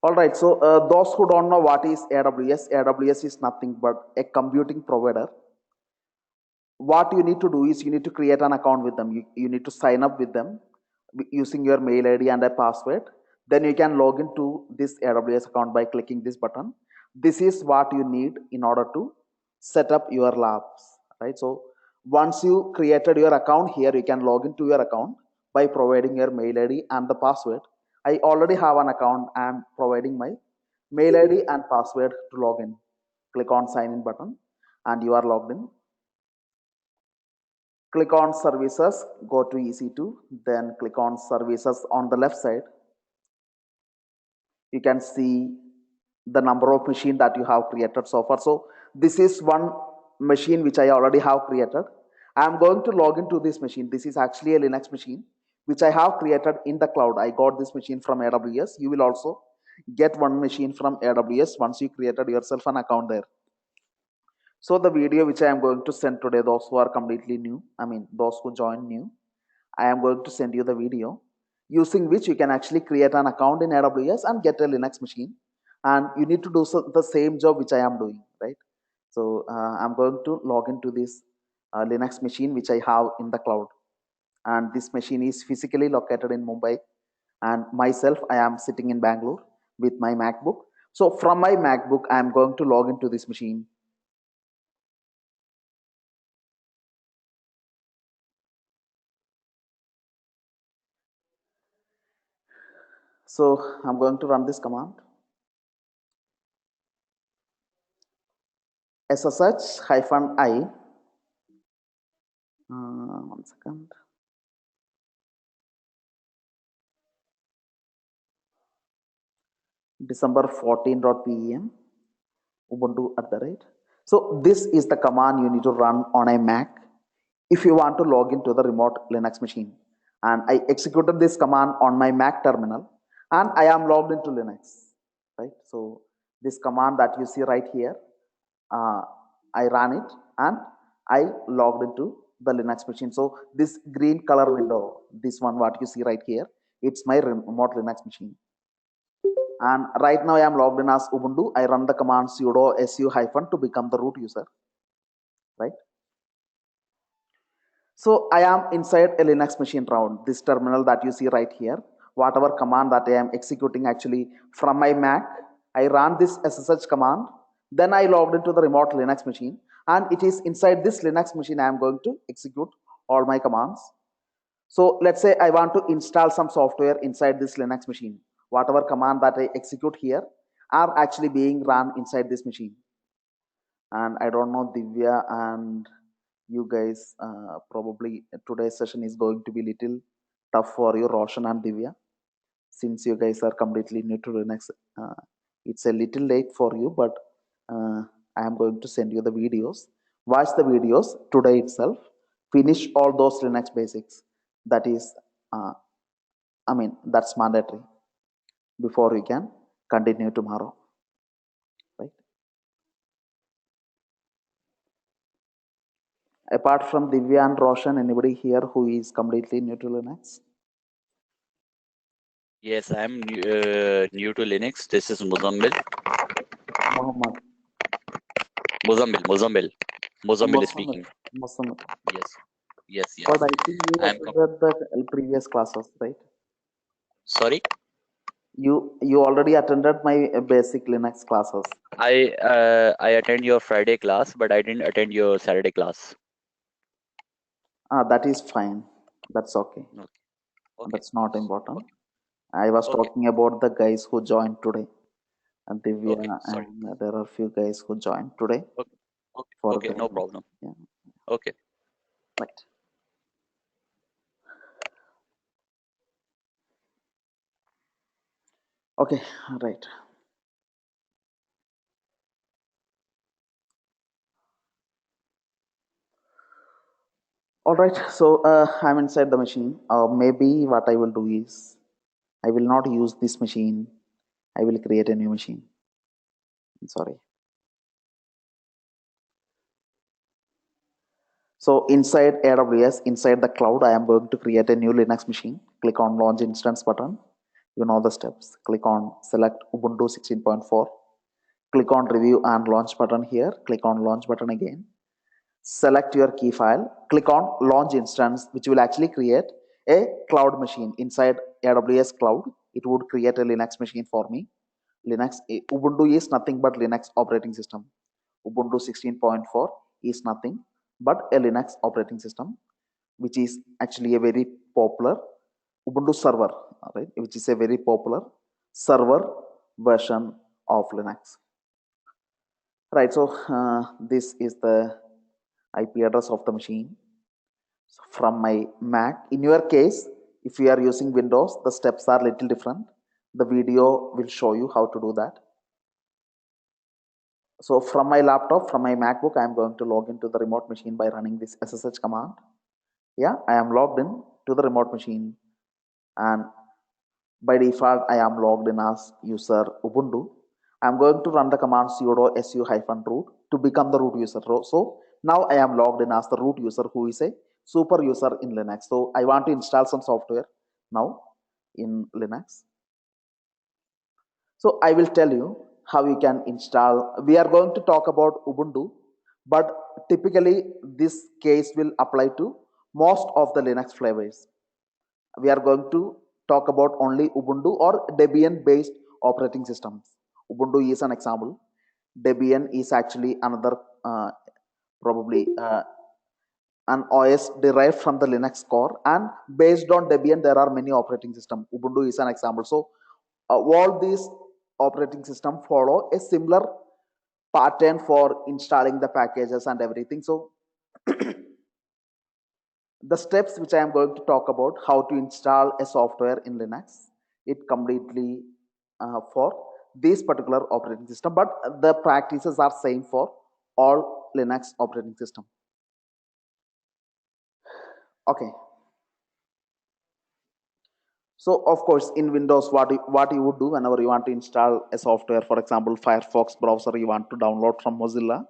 All right, so those who don't know what is AWS, AWS is nothing but a computing provider. What you need to do is you need to create an account with them. You need to sign up with them using your mail ID and a password. Then you can log into this AWS account by clicking this button. This is what you need in order to set up your labs, right? So once you created your account here, you can log into your account by providing your mail ID and the password. I already have an account. I am providing my mail ID and password to log in. Click on sign in button and you are logged in. Click on services, go to EC2, then click on services on the left side. You can see the number of machine that you have created so far. So this is one machine which I already have created. I am going to log into this machine. This is actually a Linux machine which I have created in the cloud. I got this machine from AWS. You will also get one machine from AWS once you created yourself an account there. So the video which I am going to send today, those who are completely new, I mean those who join new, I am going to send you the video using which you can actually create an account in AWS and get a Linux machine. And you need to do the same job which I am doing, right? So I'm going to log into this Linux machine which I have in the cloud. And this machine is physically located in Mumbai. And myself, I am sitting in Bangalore with my MacBook. So from my MacBook, I am going to log into this machine. So I'm going to run this command. SSH-i. One second. December 14.pem ubuntu @ so this is the command you need to run on a Mac if you want to log into the remote Linux machine. And I executed this command on my Mac terminal and I am logged into Linux, right? So this command that you see right here, I ran it and I logged into the Linux machine. So this green color window, this one what you see right here, it's my remote Linux machine. And right now I am logged in as Ubuntu. I run the command sudo su- to become the root user, right? So I am inside a Linux machine round, this terminal that you see right here. Whatever command that I am executing actually from my Mac, I ran this SSH command, then I logged into the remote Linux machine, and it is inside this Linux machine I am going to execute all my commands. So let's say I want to install some software inside this Linux machine. Whatever command that I execute here are actually being run inside this machine. And I don't know, Divya and you guys, probably today's session is going to be little tough for you, Roshan and Divya, since you guys are completely new to Linux. It's a little late for you, but I am going to send you the videos. Watch the videos today itself. Finish all those Linux basics. That is, that's mandatory before you can continue tomorrow, right? Apart from Divya and Roshan, anybody here who is completely new to Linux? Yes, I'm new to Linux. This is Muzammil. Muhammad. Muzammil speaking. Muhammad. Yes, yes, yes. But I think you I'm attended the previous classes, right? sorry. You already attended my basic Linux classes. I attend your Friday class, but I didn't attend your Saturday class. That is fine. That's okay. Okay, okay, That's not important. okay, I was okay, talking about the guys who joined today. And okay. Divya Sorry. and there are few guys who joined today Okay, okay, for okay. No the, problem. yeah, Okay. right. Okay, right. All right. So I'm inside the machine. Maybe what I will do is I will not use this machine. I will create a new machine. Sorry. So inside AWS, inside the cloud, I am going to create a new Linux machine. Click on launch instance button. You know the steps. Click on select Ubuntu 16.4. Click on review and launch button here. Click on launch button again. Select your key file. Click on launch instance, which will actually create a cloud machine inside AWS cloud. It would create a Linux machine for me. Ubuntu is nothing but Linux operating system. Ubuntu 16.4 is nothing but a Linux operating system, which is actually a very popular Ubuntu server, right? Which is a very popular server version of Linux, right? So this is the IP address of the machine. So from my Mac. In your case, if you are using Windows, the steps are little different. The video will show you how to do that. So from my laptop, from my MacBook, I am going to log into the remote machine by running this SSH command. Yeah, I am logged in to the remote machine, and by default, I am logged in as user Ubuntu. I am going to run the command sudo su-root to become the root user. So now I am logged in as the root user who is a super user in Linux. So I want to install some software now in Linux. So I will tell you how you can install. We are going to talk about Ubuntu, but typically this case will apply to most of the Linux flavors. We are going to talk about only Ubuntu or Debian based operating systems. Ubuntu is an example. Debian is actually another probably an OS derived from the Linux core, and based on Debian there are many operating systems. Ubuntu is an example. So all these operating system follow a similar pattern for installing the packages and everything. So the steps which I am going to talk about, how to install a software in Linux, it completely for this particular operating system, but the practices are same for all Linux operating system. Okay. So of course in Windows, what you would do whenever you want to install a software, for example, Firefox browser you want to download from Mozilla,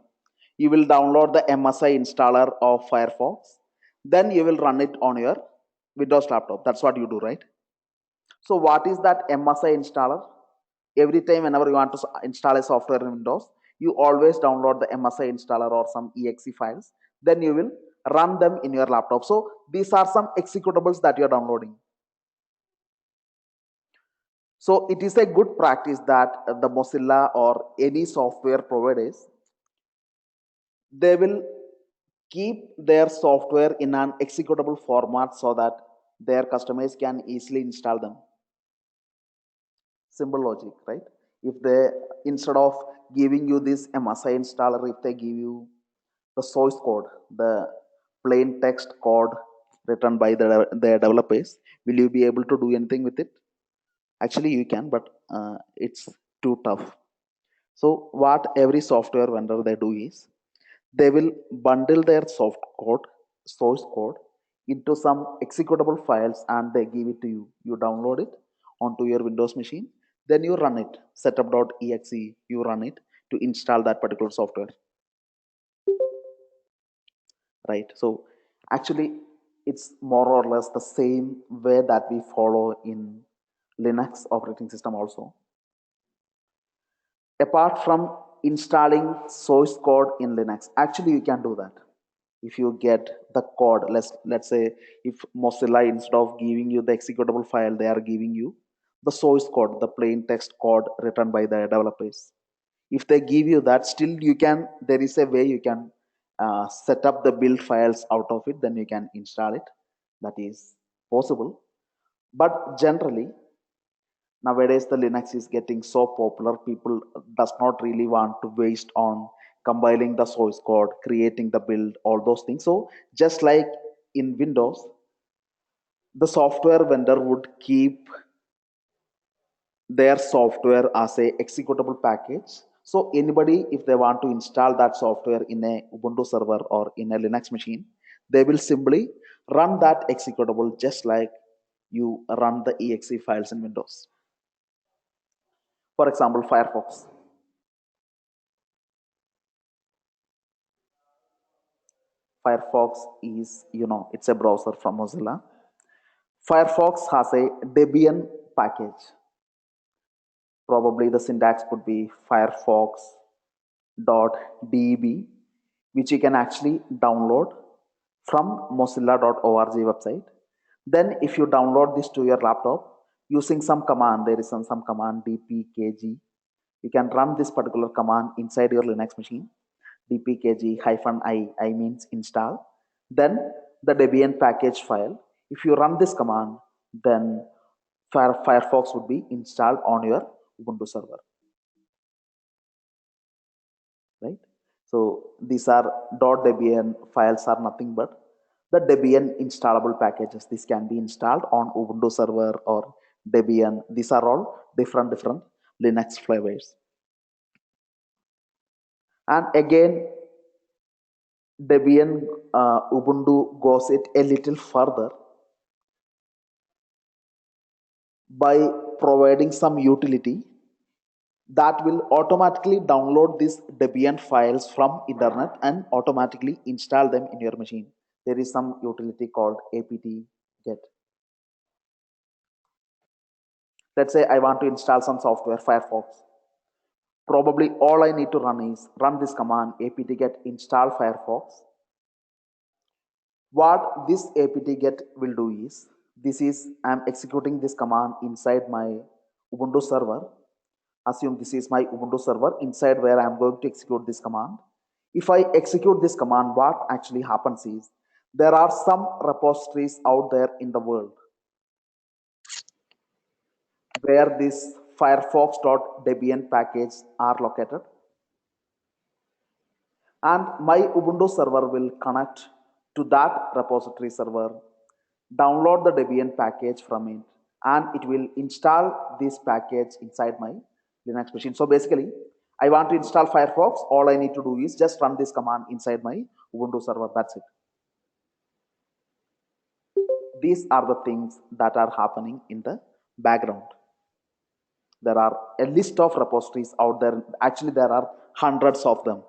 you will download the MSI installer of Firefox. Then you will run it on your Windows laptop. That's what you do, right? So what is that MSI installer? Every time whenever you want to install a software in Windows, you always download the MSI installer or some exe files. Then you will run them in your laptop. So these are some executables that you are downloading. So it is a good practice that the Mozilla or any software providers, they will keep their software in an executable format so that their customers can easily install them. Simple logic, right? If they, instead of giving you this MSI installer, if they give you the source code, the plain text code written by the developers, will you be able to do anything with it? Actually you can, but it's too tough. So what every software vendor they do is, they will bundle their source code into some executable files, and they give it to you. You download it onto your Windows machine, then you run it. Setup.exe, you run it to install that particular software, right? So actually it's more or less the same way that we follow in Linux operating system also. Apart from installing source code in Linux, actually you can do that. If you get the code, let's say if Mozilla, instead of giving you the executable file, they are giving you the source code, the plain text code written by the developers. If they give you that, still you can, there is a way you can set up the build files out of it, then you can install it. That is possible. But generally nowadays the Linux is getting so popular, people does not really want to waste on compiling the source code, creating the build, all those things. So just like in Windows, the software vendor would keep their software as a executable package. So anybody, if they want to install that software in a Ubuntu server or in a Linux machine, they will simply run that executable just like you run the exe files in Windows. For example, Firefox. Firefox is, it's a browser from Mozilla. Firefox has a Debian package. Probably the syntax could be firefox.deb, which you can actually download from mozilla.org website. Then if you download this to your laptop using some command, there is some command dpkg. You can run this particular command inside your Linux machine. dpkg-i means install. Then the Debian package file. If you run this command, then Firefox would be installed on your Ubuntu server, right? So these are .debian files are nothing but the Debian installable packages. This can be installed on Ubuntu server or Debian. These are all different Linux flavors. And again, Debian Ubuntu goes it a little further by providing some utility that will automatically download these Debian files from internet and automatically install them in your machine. There is some utility called apt-get. Let's say I want to install some software, Firefox. Probably all I need to run is run this command apt-get install Firefox. What this apt-get will do is, I'm executing this command inside my Ubuntu server. Assume this is my Ubuntu server inside where I'm going to execute this command. If I execute this command, what actually happens is there are some repositories out there in the world where this firefox.debian package are located, and my Ubuntu server will connect to that repository server, download the Debian package from it, and it will install this package inside my Linux machine. So basically, I want to install Firefox. All I need to do is just run this command inside my Ubuntu server. That's it. These are the things that are happening in the background. There are a list of repositories out there. Actually, there are hundreds of them.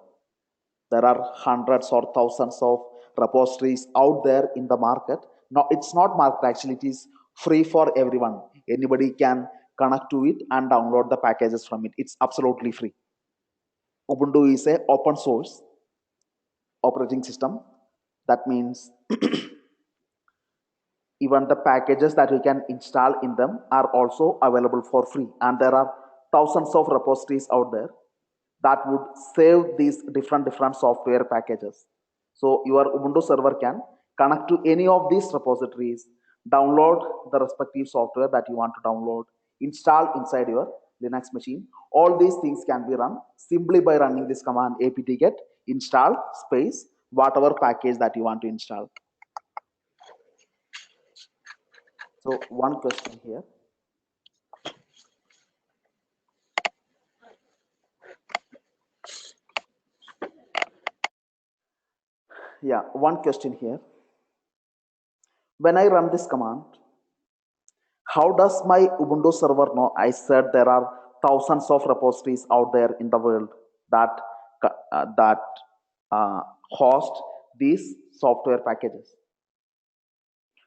There are hundreds or thousands of repositories out there in the market. No, it's not market, actually, it is free for everyone. Anybody can connect to it and download the packages from it. It's absolutely free. Ubuntu is a open source operating system. That means even the packages that we can install in them are also available for free. And there are thousands of repositories out there that would save these different software packages. So your Ubuntu server can connect to any of these repositories, download the respective software that you want to download, install inside your Linux machine. All these things can be run simply by running this command apt-get install space whatever package that you want to install. So one question here. Yeah, one question here. When I run this command, how does my Ubuntu server know? I said there are thousands of repositories out there in the world that host these software packages.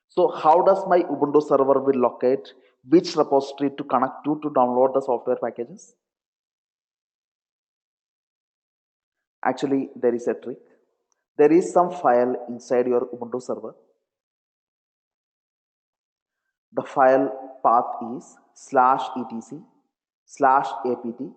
So how does my Ubuntu server will locate which repository to connect to download the software packages? Actually, there is a trick. There is some file inside your Ubuntu server. The file path is /etc/apt.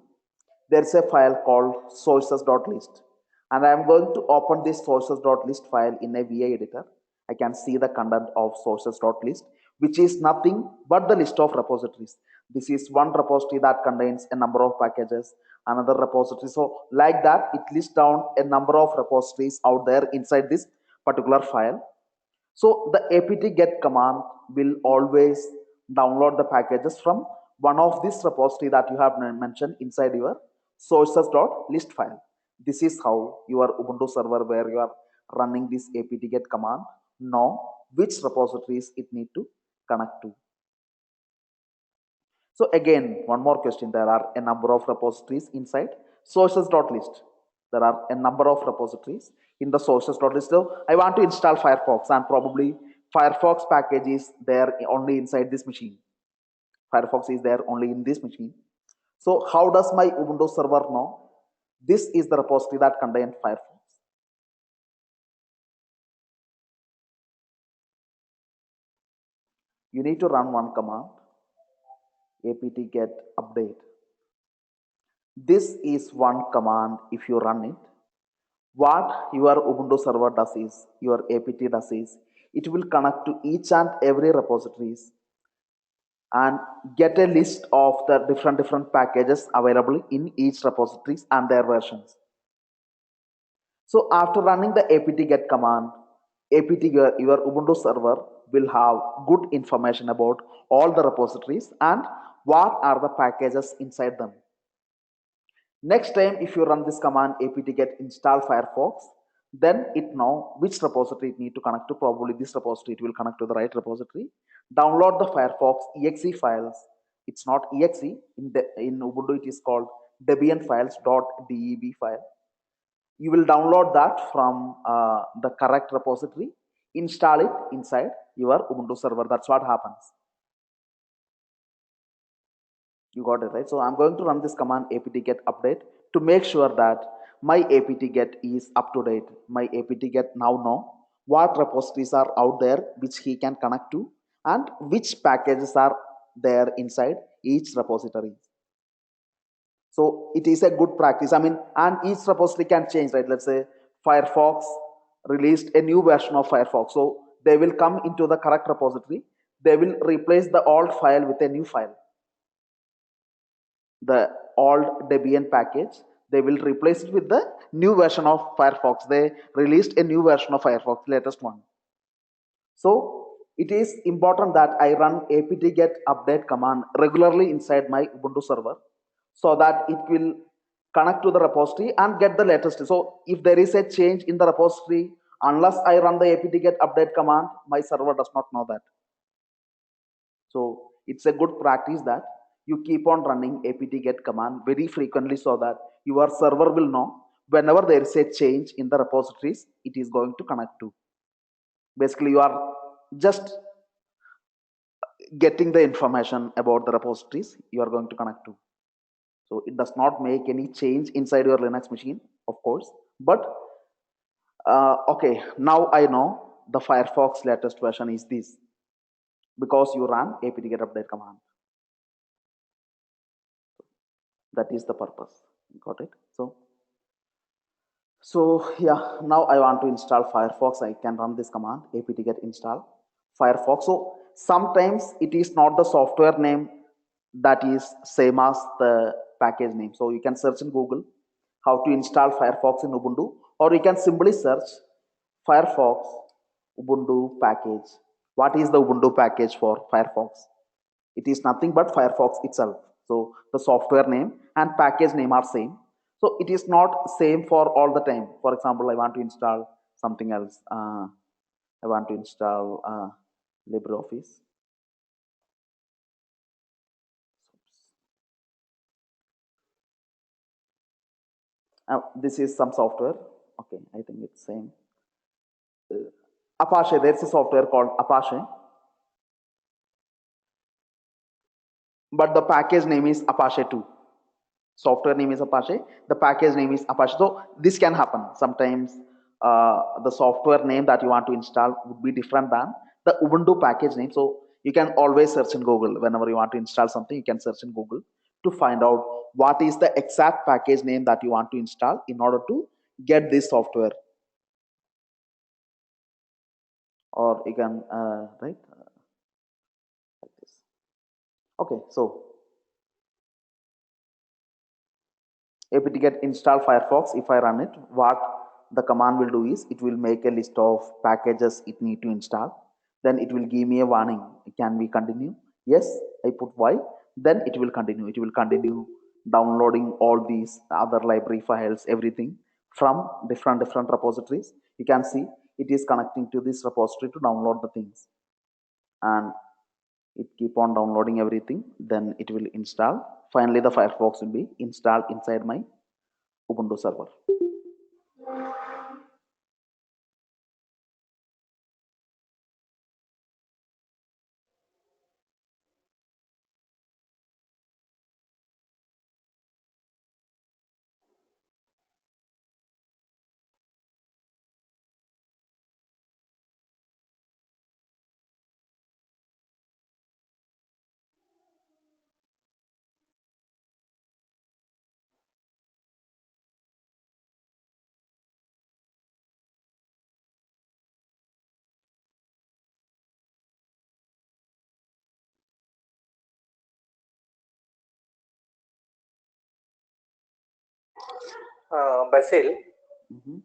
There's a file called sources.list, and I am going to open this sources.list file in a VI editor. I can see the content of sources.list, which is nothing but the list of repositories. This is one repository that contains a number of packages, another repository. So like that, it lists down a number of repositories out there inside this particular file. So the apt-get command will always download the packages from one of this repository that you have mentioned inside your sources.list file. This is how your Ubuntu server where you are running this apt-get command know which repositories it need to connect to. So again, one more question. There are a number of repositories inside sources.list. There are a number of repositories in the sources.list. So I want to install Firefox, and probably Firefox package is there only inside this machine. Firefox is there only in this machine. So how does my Ubuntu server know? This is the repository that contains Firefox. You need to run one command, apt-get update. This is one command. If you run it, what your Ubuntu server does is, your apt does is, it will connect to each and every repositories and get a list of the different packages available in each repositories and their versions. So after running the apt-get command, your Ubuntu server will have good information about all the repositories and what are the packages inside them. Next time, if you run this command apt-get install Firefox, then it know which repository it need to connect to. Probably this repository, it will connect to the right repository. Download the Firefox exe files. It's not exe in Ubuntu. It is called Debian files.deb file. You will download that from the correct repository. Install it inside your Ubuntu server. That's what happens. You got it, right? So I'm going to run this command apt-get update to make sure that my apt-get is up to date. My apt-get now know what repositories are out there which he can connect to and which packages are there inside each repository. So it is a good practice. I mean, and each repository can change, right? Let's say Firefox released a new version of Firefox. So they will come into the correct repository. They will replace the old file with a new file. The old Debian package, they will replace it with the new version of Firefox. They released a new version of Firefox, latest one. So it is important that I run apt-get update command regularly inside my Ubuntu server so that it will connect to the repository and get the latest. So if there is a change in the repository, unless I run the apt-get update command, my server does not know that. So it's a good practice that you keep on running apt-get command very frequently so that your server will know whenever there is a change in the repositories, it is going to connect to. Basically, you are just getting the information about the repositories you are going to connect to. So it does not make any change inside your Linux machine, of course. But okay, now I know the Firefox latest version is this because you ran apt-get update command. That is the purpose. Got it? So yeah, now I want to install Firefox. I can run this command apt-get install Firefox. So sometimes it is not the software name that is same as the package name. So you can search in Google how to install Firefox in Ubuntu, or you can simply search Firefox Ubuntu package. What is the Ubuntu package for Firefox? It is nothing but Firefox itself. So the software name and package name are same. So it is not same for all the time. For example, I want to install something else. I want to install LibreOffice. This is some software. Okay, I think it's same. Apache, there's a software called Apache. But the package name is Apache 2. Software name is Apache. The package name is Apache. So this can happen. Sometimes the software name that you want to install would be different than the Ubuntu package name. So you can always search in Google. Whenever you want to install something, you can search in Google to find out what is the exact package name that you want to install in order to get this software. Or you can, right? Like this. Okay, so apt-get install Firefox. If I run it, what the command will do is it will make a list of packages it need to install. Then it will give me a warning. Can we continue? Yes, I put Y. Then it will continue. It will continue downloading all these other library files, everything from different repositories. You can see it is connecting to this repository to download the things, and it keep on downloading everything. Then it will install. Finally, the Firefox will be installed inside my Ubuntu server. Basil, Mhm.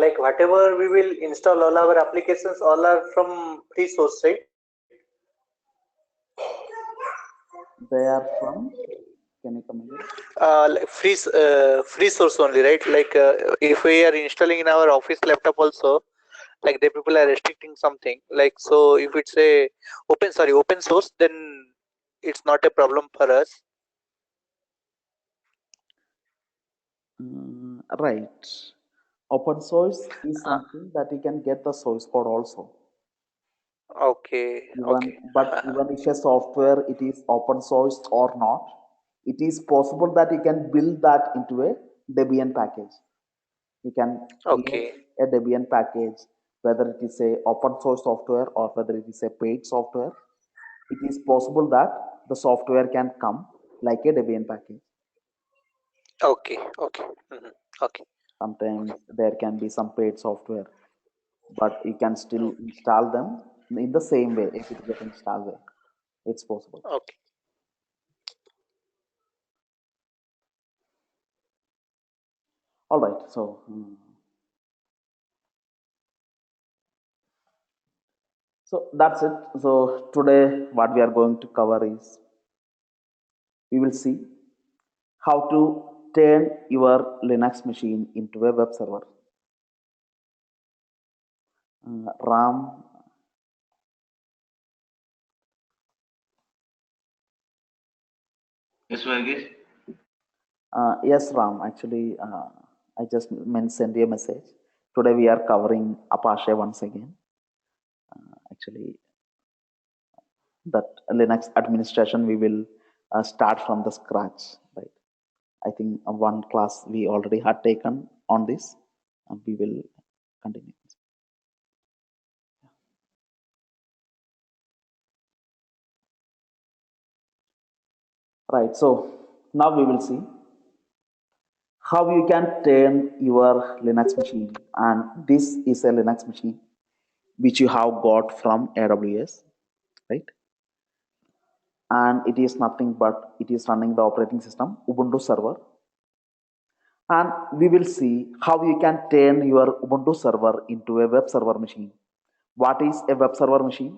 like whatever we will install all our applications, all are from free source, right? They are from, can you come again? Like free source only, right? Like if we are installing in our office laptop also, like the people are restricting something. Like so, if it's a open source, then it's not a problem for us. Right. Open source is Uh, something that you can get the source code also. okay, Even, okay. but even if a software it is open source or not, it is possible that you can build that into a Debian package. You can create Okay, a Debian package, whether it is a open source software or whether it is a paid software. It is possible that the software can come like a Debian package. okay, okay, okay, Sometimes there can be some paid software, but you can still okay, install them in the same way if it get installed way. It's possible. okay. All right. So that's it. So today what we are going to cover is we will see how to turn your Linux machine into a web server. RAM, Yes, Varghese. yes, Ram. Actually, I just meant send you a message. Today we are covering Apache once again. Actually, that Linux administration we will start from the scratch, right? I think one class we already had taken on this, and we will continue. Right. So now we will see how you can turn your Linux machine, and this is a Linux machine which you have got from AWS, right? And it is nothing but it is running the operating system Ubuntu server, and we will see how you can turn your Ubuntu server into a web server machine. What is a web server machine?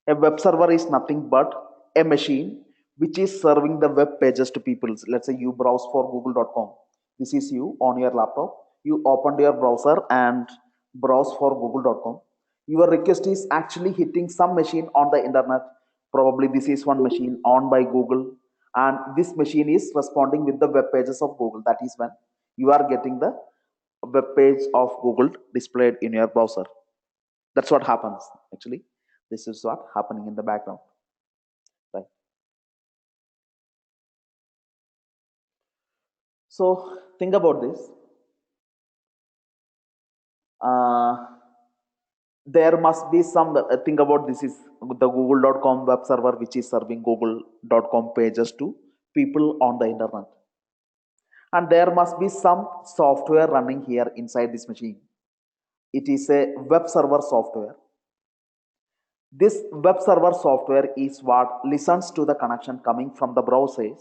A web server is nothing but a machine which is serving the web pages to people. Let's say you browse for google.com. This is you on your laptop. You opened your browser and browse for google.com. Your request is actually hitting some machine on the internet. Probably this is one machine owned by Google, and this machine is responding with the web pages of Google. That is when you are getting the web page of Google displayed in your browser. That's what happens actually. This is what happening in the background, right? So think about this. Uh, there must be some think about this is the google.com web server which is serving google.com pages to people on the internet, and there must be some software running here inside this machine. It is a web server software. This web server software is what listens to the connection coming from the browsers,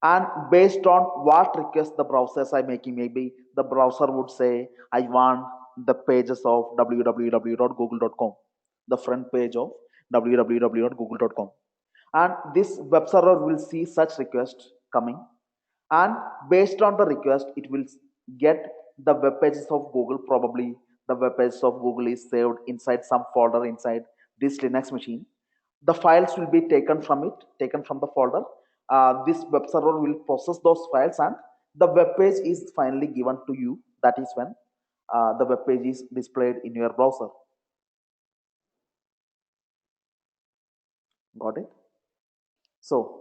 and based on what request the browsers are making, maybe the browser would say I want the pages of www.google.com, the front page of www.google.com, and this web server will see such request coming, and based on the request it will get the web pages of Google. Probably the web pages of Google is saved inside some folder inside this Linux machine. The files will be taken from the folder. This web server will process those files, and the web page is finally given to you. That is when the web page is displayed in your browser. Got it? So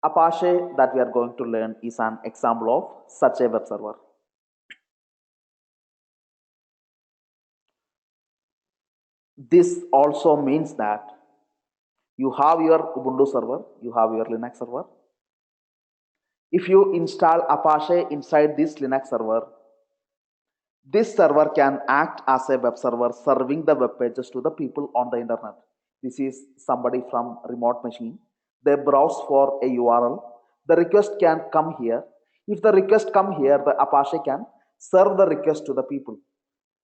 Apache that we are going to learn is an example of such a web server. This also means that you have your Ubuntu server, you have your Linux server. If you install Apache inside this Linux server, this server can act as a web server serving the web pages to the people on the internet. This is somebody from remote machine. They browse for a URL the request can come here. If the request come here, the Apache can serve the request to the people,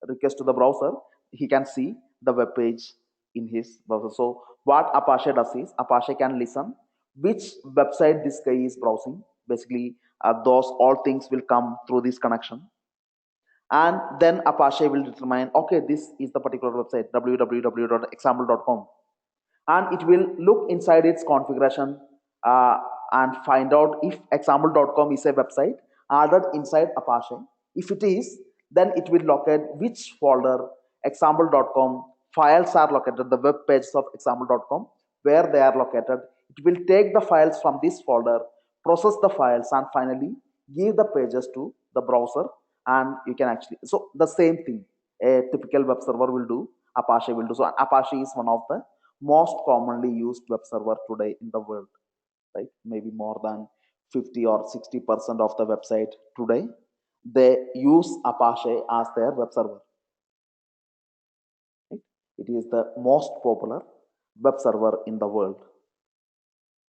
request to the browser. He can see the web page in his browser. So what Apache does is Apache can listen which website this guy is browsing. Basically, those all things will come through this connection, and then Apache will determine, okay, this is the particular website, www.example.com, and it will look inside its configuration and find out if example.com is a website added inside Apache. If it is, then it will locate which folder example.com files are located, the web pages of example.com, where they are located. It will take the files from this folder, process the files, and finally give the pages to the browser. And you can actually, so the same thing a typical web server will do, Apache will do. So Apache is one of the most commonly used web server today in the world, right? Maybe more than 50 or 60% of the website today, they use Apache as their web server. Right? It is the most popular web server in the world.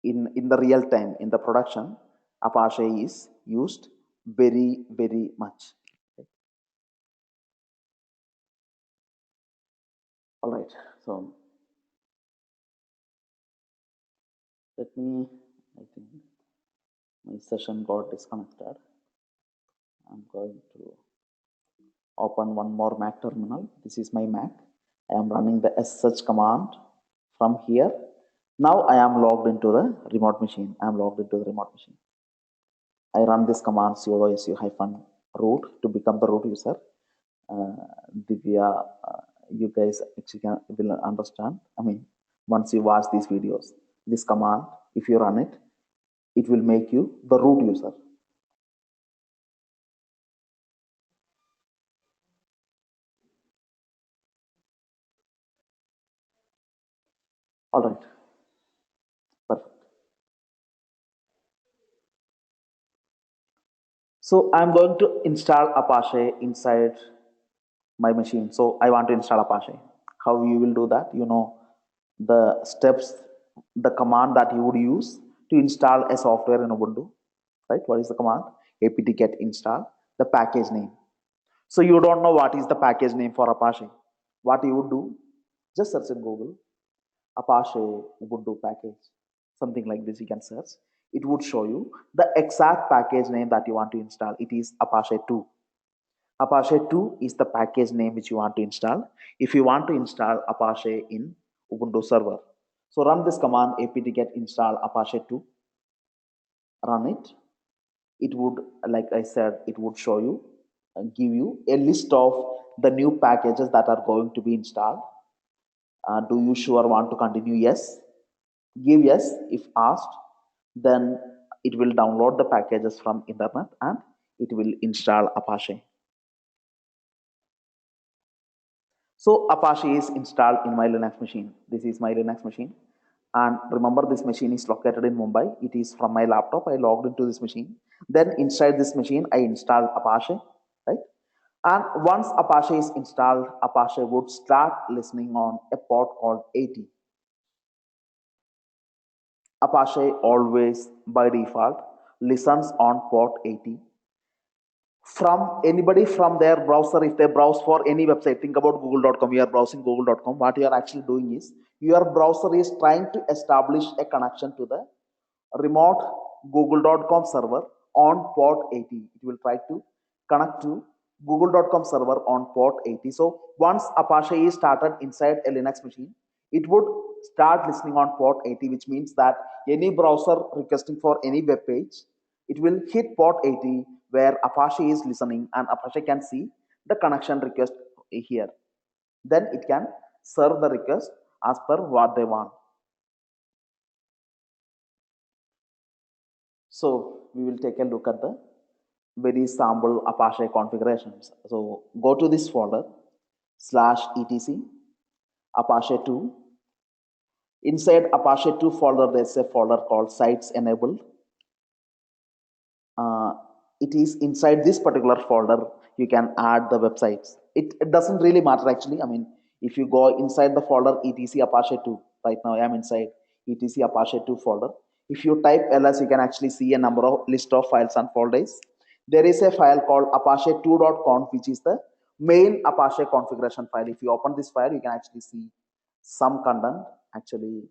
In the real time, in the production, Apache is used very, very much. All right, so let me, I think my session got disconnected. I'm going to open one more Mac terminal. This is my Mac. I am running the sh command from here. Now I am logged into the remote machine. I am logged into the remote machine. I run this command sudo su-root to become the root user. Divya, you guys actually will understand. I mean, once you watch these videos, this command, if you run it, it will make you the root user. All right, perfect. So I'm going to install Apache inside my machine. So I want to install Apache. How you will do that? You know the steps, the command that you would use to install a software in Ubuntu, right? What is the command? apt-get install, the package name. So you don't know what is the package name for Apache. What you would do? Just search in Google Apache Ubuntu package, something like this. You can search. It would show you the exact package name that you want to install. It is Apache 2. Apache 2 is the package name which you want to install if you want to install Apache in Ubuntu server. So run this command apt-get install Apache 2. Run it. It would, like I said, it would show you, give you a list of the new packages that are going to be installed. Do you sure want to continue? Yes. Give yes if asked. Then it will download the packages from internet and it will install Apache. So Apache is installed in my Linux machine. This is my Linux machine. And remember, this machine is located in Mumbai. It is from my laptop. I logged into this machine. Then inside this machine, I installed Apache, right? And once Apache is installed, Apache would start listening on a port called 80. Apache always, by default, listens on port 80 from anybody from their browser. If they browse for any website, think about google.com, you are browsing google.com. What you are actually doing is your browser is trying to establish a connection to the remote google.com server on port 80. It will try to connect to google.com server on port 80. So once Apache is started inside a Linux machine, it would start listening on port 80, which means that any browser requesting for any web page, it will hit port 80 where Apache is listening, and Apache can see the connection request here. Then it can serve the request as per what they want. So we will take a look at the very sample Apache configurations. So go to this folder /etc Apache 2. Inside Apache 2 folder, there's a folder called sites enabled. It is inside this particular folder you can add the websites. It doesn't really matter actually. I mean, if you go inside the folder etc Apache 2, right now I am inside etc Apache 2 folder. If you type ls, you can actually see a number of list of files and folders. There is a file called apache2.conf, which is the main Apache configuration file. If you open this file, you can actually see some content, actually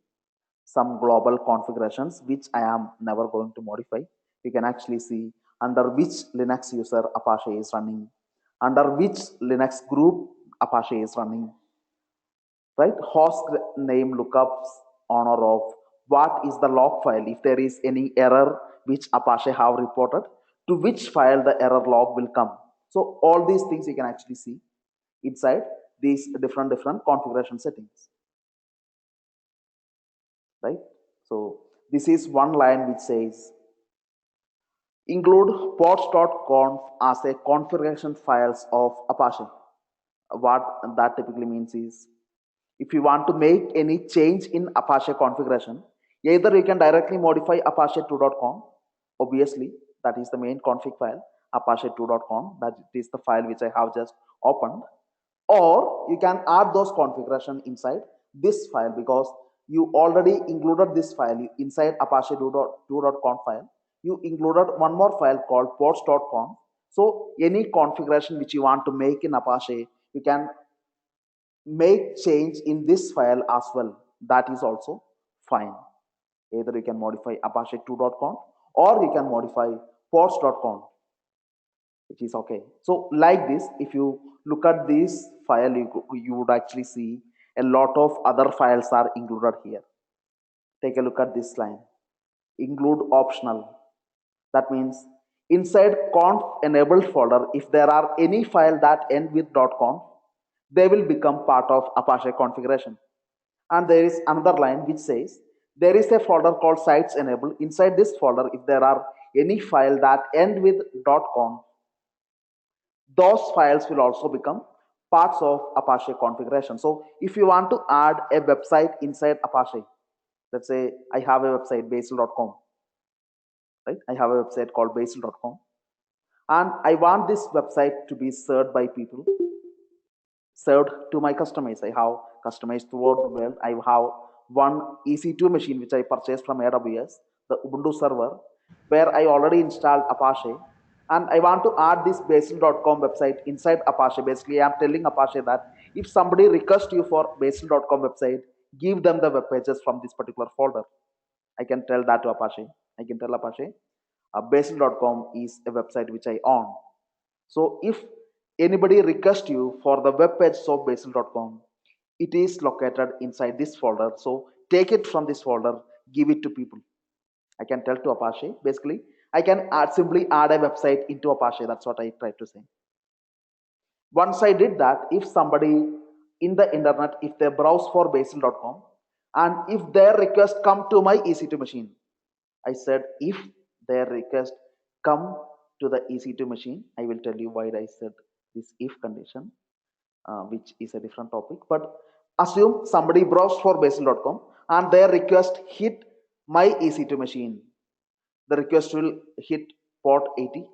some global configurations, which I am never going to modify. You can actually see under which Linux user Apache is running, under which Linux group Apache is running, right? Host name lookups on or off, what is the log file, if there is any error which Apache have reported, to which file the error log will come. So all these things you can actually see inside these different configuration settings, right? So this is one line which says include ports.conf as a configuration files of Apache. What that typically means is, if you want to make any change in Apache configuration, either you can directly modify apache2.conf, obviously that is the main config file, apache2.conf, that is the file which I have just opened, or you can add those configuration inside this file, because you already included this file inside apache2.conf file. You included one more file called ports.conf. So any configuration which you want to make in Apache, you can make change in this file as well. That is also fine. Either you can modify apache2.conf or you can modify ports.conf, which is okay. So like this, if you look at this file, you would actually see a lot of other files are included here. Take a look at this line, include optional. That means inside conf enabled folder, if there are any file that end with .conf, they will become part of Apache configuration. And there is another line which says there is a folder called sites enable. Inside this folder, if there are any file that end with .conf, those files will also become parts of Apache configuration. So if you want to add a website inside Apache, let's say I have a website basil.com, right? I have a website called basil.com, and I want this website to be served by people, served to my customers. I have customers throughout the world. I have one EC2 machine which I purchased from AWS, the Ubuntu server, where I already installed Apache, and I want to add this basil.com website inside Apache. Basically, I'm telling Apache that if somebody requests you for basil.com website, give them the web pages from this particular folder. I can tell that to Apache. I can tell Apache, basil.com is a website which I own. So if anybody requests you for the web page of basil.com, it is located inside this folder. So take it from this folder, give it to people. I can tell to Apache. Basically, I can simply add a website into Apache. That's what I tried to say. Once I did that, if somebody in the internet, if they browse for basil.com, and if their request come to my EC2 machine, I said if their request come to the EC2 machine, I will tell you why I said this if condition, which is a different topic. But assume somebody browsed for basil.com and their request hit my EC2 machine. The request will hit port 80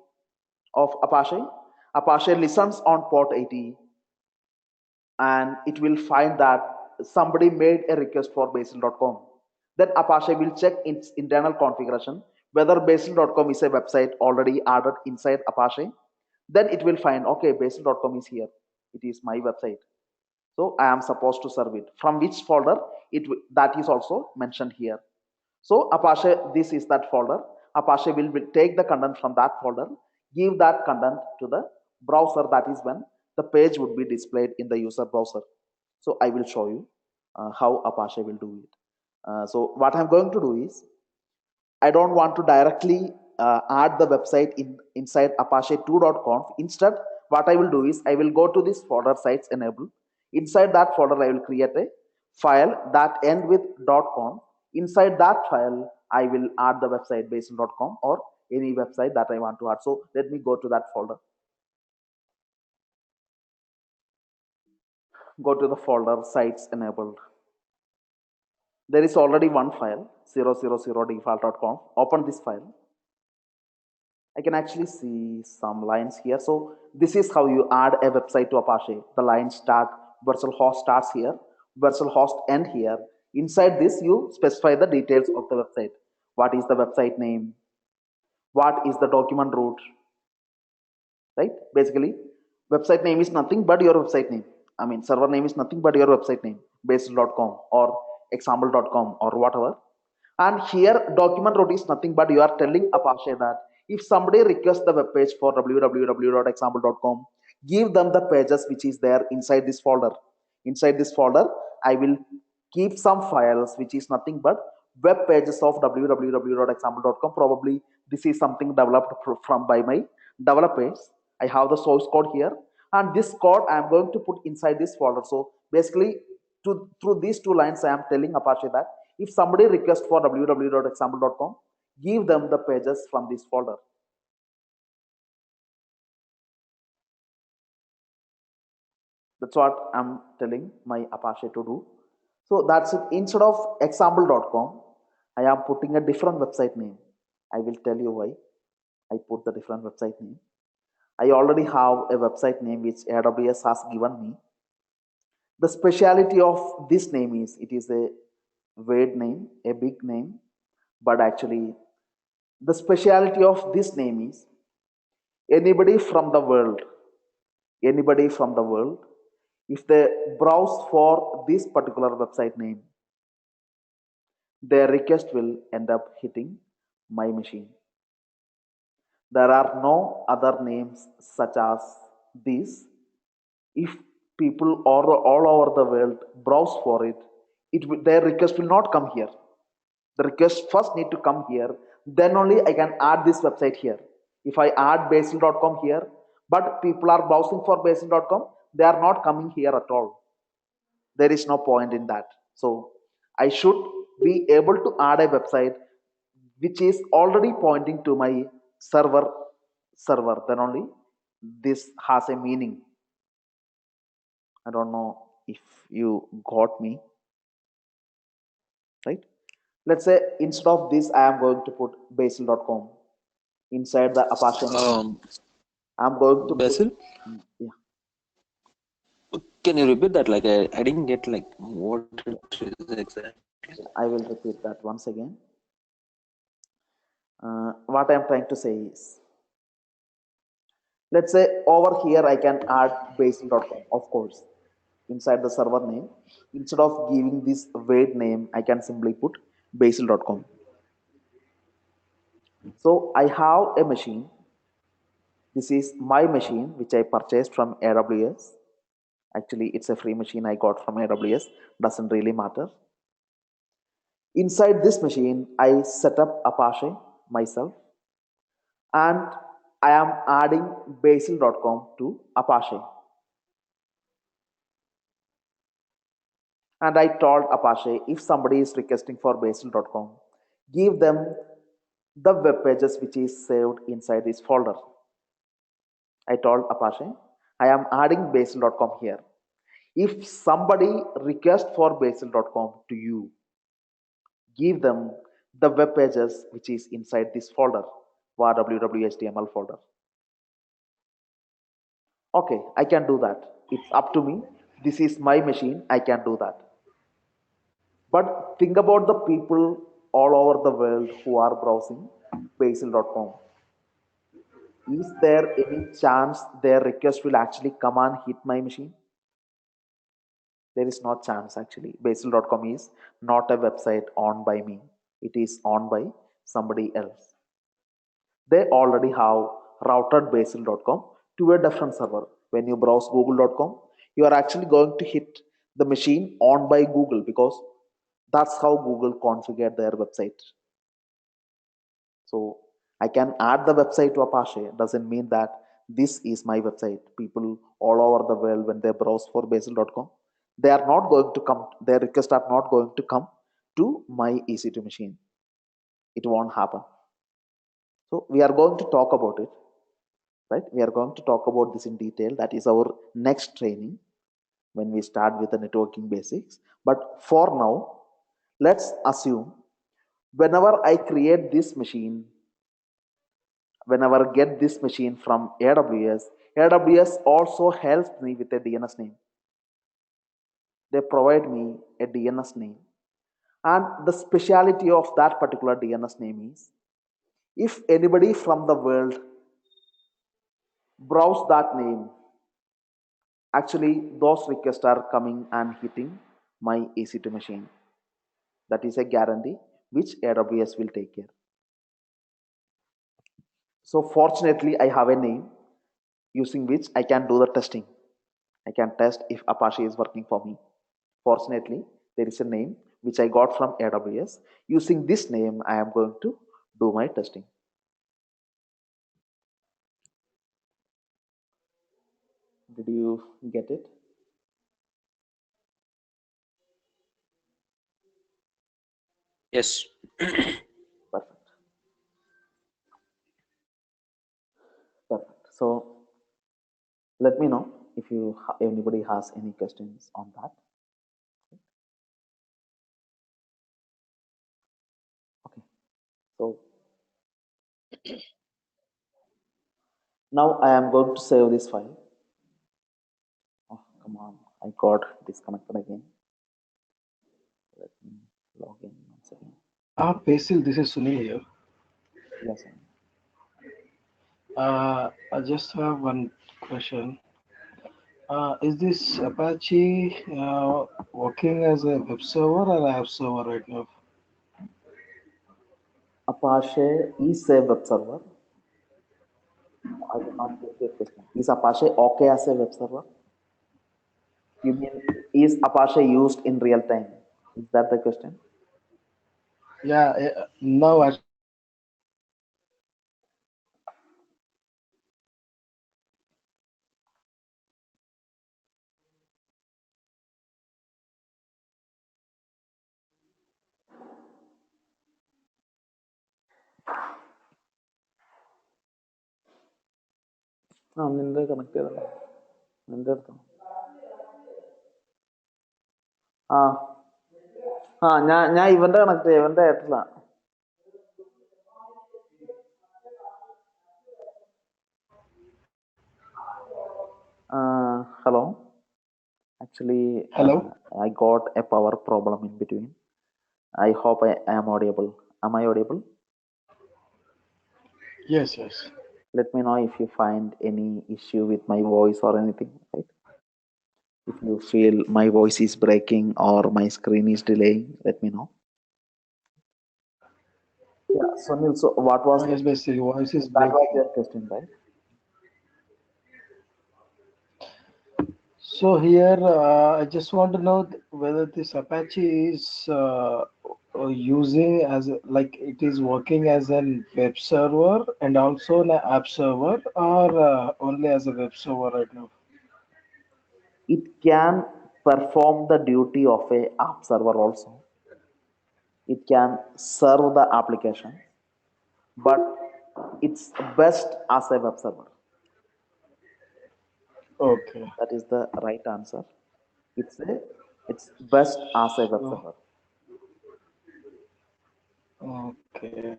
of Apache. Apache listens on port 80 and it will find that somebody made a request for basil.com. Then Apache will check its internal configuration whether basil.com is a website already added inside Apache. Then it will find, okay, basil.com is here. It is my website. So I am supposed to serve it. From which folder? That is also mentioned here. So Apache, this is that folder. Apache will take the content from that folder, give that content to the browser. That is when the page would be displayed in the user browser. So I will show you how Apache will do it. So what I'm going to do is, I don't want to directly add the website inside apache2.conf. Instead, what I will do is I will go to this folder sites enable. Inside that folder, I will create a file that end with .conf. Inside that file, I will add the website basil.com or any website that I want to add. So let me go to that folder. Go to the folder sites enabled. There is already one file 000default.conf. Open this file. I can actually see some lines here. So this is how you add a website to Apache. The lines start, virtual host starts here, virtual host end here. Inside this, you specify the details of the website. what is the website name, what is the document root, right? Basically, website name is nothing but your website name. I mean, server name is nothing but your website name, basil.com or example.com or whatever. And here, document root is nothing but you are telling Apache that if somebody requests the web page for www.example.com, give them the pages which is there inside this folder. Inside this folder, I will keep some files which is nothing but web pages of www.example.com. Probably this is something developed from by my developers. I have the source code here, and this code I am going to put inside this folder. So basically, through these two lines, I am telling Apache that if somebody requests for www.example.com, give them the pages from this folder. That's what I'm telling my Apache to do. So that's it. Instead of example.com, I am putting a different website name. I will tell you why I put the different website name. I already have a website name which AWS has given me. The speciality of this name is it is a weird name, a big name, but actually the speciality of this name is anybody from the world, anybody from the world, if they browse for this particular website name, their request will end up hitting my machine. There are no other names such as this. If people all over the world browse for it, their request will not come here. The request first need to come here, then only I can add this website here. If I add basil.com here, but people are browsing for basil.com, they are not coming here at all. There is no point in that. So I should be able to add a website which is already pointing to my server, then only this has a meaning. I don't know if you got me, right? Let's say instead of this, I am going to put basil.com inside the Apache machine. Um, I'm going to put, Basil, yeah, can you repeat that? Like I didn't get like what it is exactly. I will repeat that once again. What I'm trying to say is, let's say over here I can add basil.com, of course, inside the server name. Instead of giving this weird name, I can simply put basil.com. So I have a machine. This is my machine which I purchased from AWS. Actually, it's a free machine I got from AWS. Doesn't really matter. Inside this machine, I set up Apache myself, and I am adding basil.com to Apache. And I told Apache if somebody is requesting for basil.com, give them the web pages which is saved inside this folder. I told Apache I am adding basil.com here. If somebody requests for basil.com to you, give them the web pages which is inside this folder, www.html folder. Okay, I can do that. It's up to me. This is my machine. I can do that. But think about the people all over the world who are browsing basil.com. Is there any chance their request will actually come and hit my machine? There is no chance actually. Basil.com is not a website owned by me. It is owned by somebody else. They already have routed basil.com to a different server. When you browse google.com, you are actually going to hit the machine owned by Google, because that's how Google configured their website. So I can add the website to Apache. Doesn't mean that this is my website. People all over the world, when they browse for basil.com, they are not going to come, their requests are not going to come to my EC2 machine. It won't happen. So we are going to talk about it, right? We are going to talk about this in detail. That is our next training when we start with the networking basics. But for now, let's assume whenever I create this machine, whenever I get this machine from AWS, AWS also helps me with a DNS name. They provide me a DNS name, And the speciality of that particular DNS name is, if anybody from the world browse that name, actually those requests are coming and hitting my EC2 machine. That is a guarantee which AWS will take care. So fortunately, I have a name using which I can do the testing. I can test if Apache is working for me. Fortunately, there is a name which I got from AWS. Using this name, I am going to do my testing. Did you get it? Yes. Perfect. Perfect. So let me know if anybody has any questions on that. Okay. So now I am going to save this file. Oh, come on. I got disconnected again. Let me log in once again. Basil, this is Sunil here. Yes, sir. I just have one question. Is this Apache working as a web server or app server right now? Apache is a web server. I did not get your question. Is Apache okay as a web server? You mean, is Apache used in real time? Is that the question? Yeah, now ആ നിന്റെ connect ചെയ്തല്ലോ നിന്റെ അടുത്തോ ആ ആ ഞാൻ ഇവന്റെ connect ചെയ്യാം ഇവന്റെ എയർടെലാ hello. Actually, hello. I got a power problem in between. I hope I am audible. Am I audible? Yes. Let me know if you find any issue with my voice or anything, right? If you feel my voice is breaking or my screen is delaying, let me know. Yeah, Sunil, so what was Yes, basically, voice is that was breaking. your question, right? So here, I just want to know whether this Apache is using like it is working as a web server and also an app server, or only as a web server right now. It can perform the duty of a app server also. It can serve the application, but it's best as a web server. Okay. That is the right answer. It's best as a web server. Okay.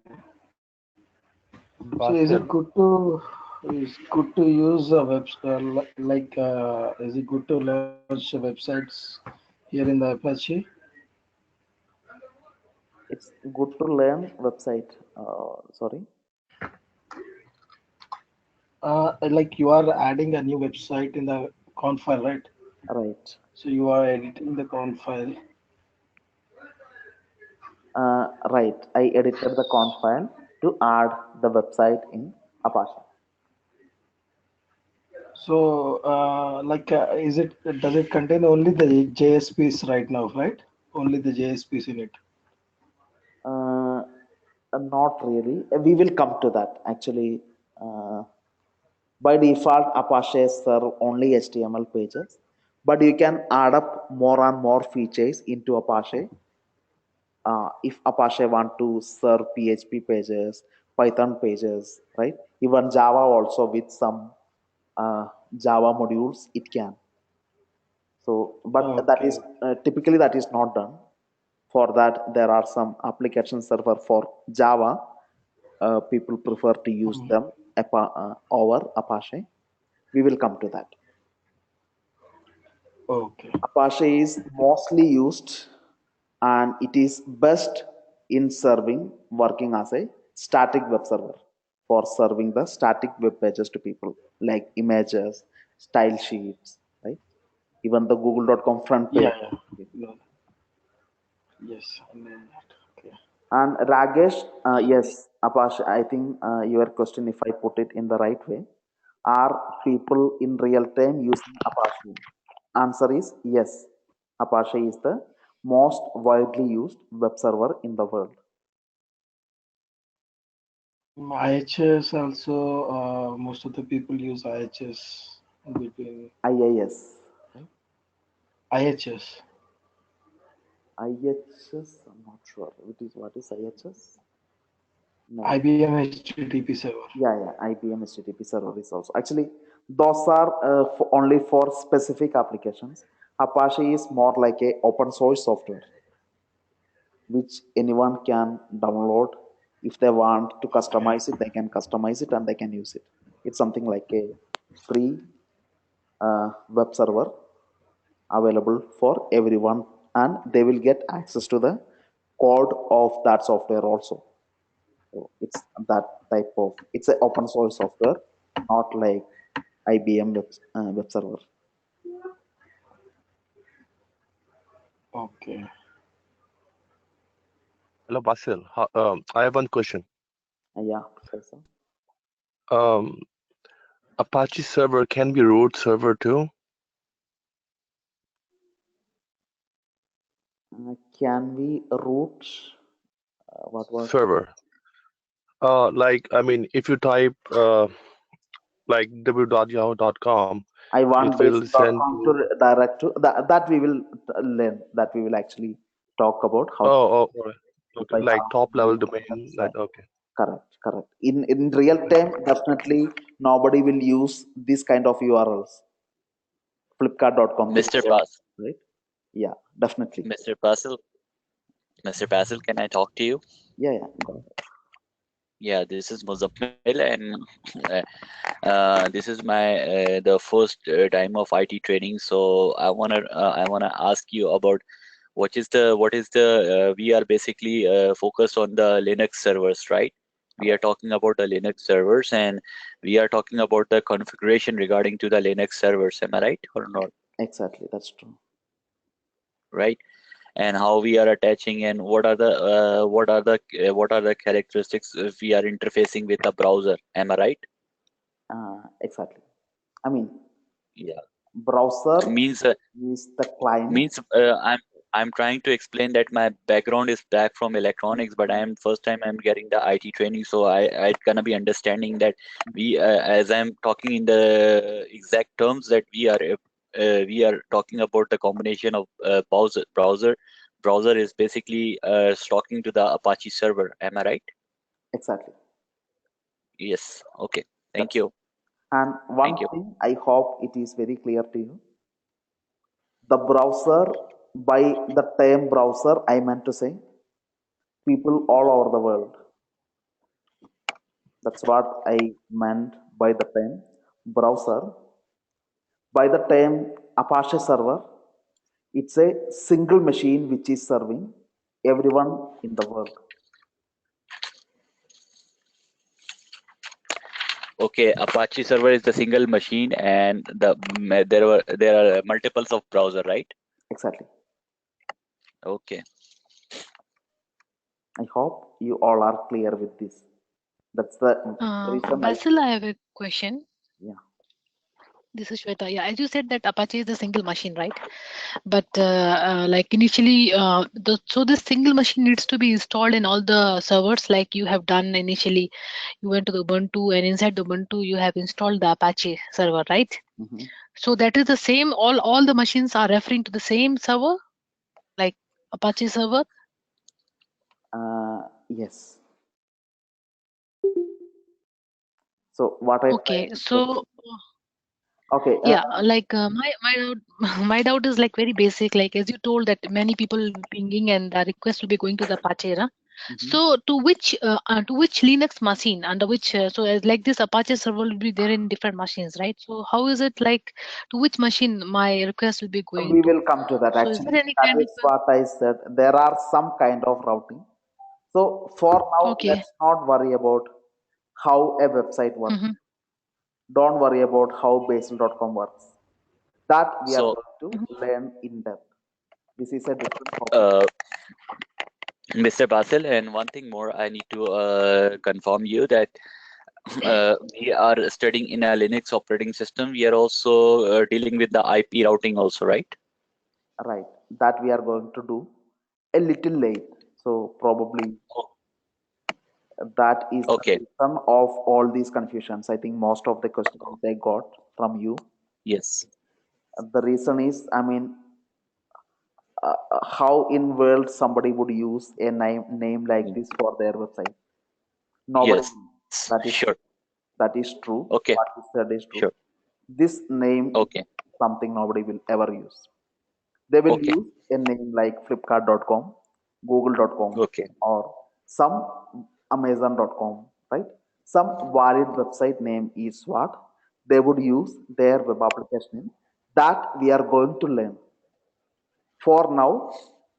So is it good to use a web is it good to launch websites here in the Apache? It's good to learn website. Sorry. Like you are adding a new website in the conf file, right? Right. So you are editing the conf file. Right. I edited the conf file to add the website in Apache. So does it contain only the JSPs right now, right? Only the JSPs in it. Not really. We will come to that. Actually, by default, Apache serve only HTML pages, but you can add up more and more features into Apache. If Apache want to serve PHP pages, Python pages, right? Even Java also with some Java modules, it can. So, but that is typically that is not done. For that, there are some application server for Java. People prefer to use them over Apache. We will come to that. Okay. Apache is mostly used and it is best in working as a static web server for serving the static web pages to people like images, style sheets, right? Even the google.com front page. Yeah, yeah. No. Yes, I know that. Okay. And Ragesh, yes, Apache, I think your question, if I put it in the right way, are people in real time using Apache? Answer is yes. Apache is the most widely used web server in the world. IHS also, most of the people use IHS between IIS. IHS. IHS, I'm not sure. What is IHS? No. IBM HTTP server. Yeah, IBM HTTP server is also. Actually, those are only for specific applications. Apache is more like a open source software, which anyone can download. If they want to customize it, they can customize it and they can use it. It's something like a free web server available for everyone, and they will get access to the code of that software also. So it's that type of, it's an open source software, not like IBM web server. Okay. Hello, Basil. I have one question. Yeah, Professor. Apache server can be root server too? Can we root? What was Server. Like, I mean, if you type like www.yahoo.com, I want it will send basic.com to direct to that we will learn, that we will actually talk about how all right. if Okay, I like have top level the domain. website. Okay. Correct. In real time, definitely nobody will use this kind of URLs. Flipkart.com, Mr. Pas, right? Yeah, definitely. Mr. Basil, can I talk to you? Yeah. Go ahead. Yeah, this is Muzammil, and this is my the first time of IT training. So I wanna ask you about what is the we are basically focused on the Linux servers, right? We are talking about the Linux servers, and we are talking about the configuration regarding to the Linux servers. Am I right or not? Exactly, that's true. Right? And how we are attaching, and what are the characteristics if we are interfacing with the browser. Am I right? Exactly. I mean, Yeah. browser Means is the client. I'm trying to explain that my background is back from electronics, but first time I'm getting the IT training, so I gonna be understanding that we as I'm talking in the exact terms that we are talking about the combination of browser is basically talking to the Apache server. Am I right? Exactly. Yes. Okay. Thank That's you. And one Thank you. thing I hope it is very clear to you. The browser, by the term browser, I meant to say people all over the world. That's what I meant by the term browser. By the term Apache server, it's a single machine which is serving everyone in the world. Okay, Apache server is the single machine, and there are multiples of browser, right? Exactly. Okay. I hope you all are clear with this. That's the reason Basil, I have a question. Yeah. This is Shweta. Yeah, as you said that Apache is a single machine, right? But like initially, so this single machine needs to be installed in all the servers, like you have done initially. You went to the Ubuntu, and inside the Ubuntu, you have installed the Apache server, right? Mm-hmm. So that is the same. All the machines are referring to the same server, like Apache server. Yes. So what I Okay, so okay. yeah, like my doubt, my doubt is like very basic. Like as you told that many people pinging and the request will be going to the Apache, right? So to which Linux machine, under which so as like this Apache server will be there in different machines, right? So how is it like to which machine my request will be going We to? will come to that. So is Actually, there any that kind is what I said. There are some kind of routing. So for now, okay. let's not worry about how a website works. Mhm. Don't worry about how Basil.com works. That we are So, going to learn in depth. This is a different topic. Mr. Basil, and one thing more, I need to confirm you that we are studying in a Linux operating system. We are also dealing with the IP routing also, right? Right. That we are going to do a little late. So probably Oh, that is the okay. reason of all these confusions. I think most of the questions I got from you. Yes. The reason is, I mean, how in world somebody would use a name like this for their website? Nobody. Yes. That is Sure. true. Okay. What you said is true. Sure. This name is Okay. something nobody will ever use. They will Okay. use a name like Flipkart.com, Google.com, Okay. or some Amazon.com, right? Some valid website name is what they would use their web application in. That we are going to learn. For now,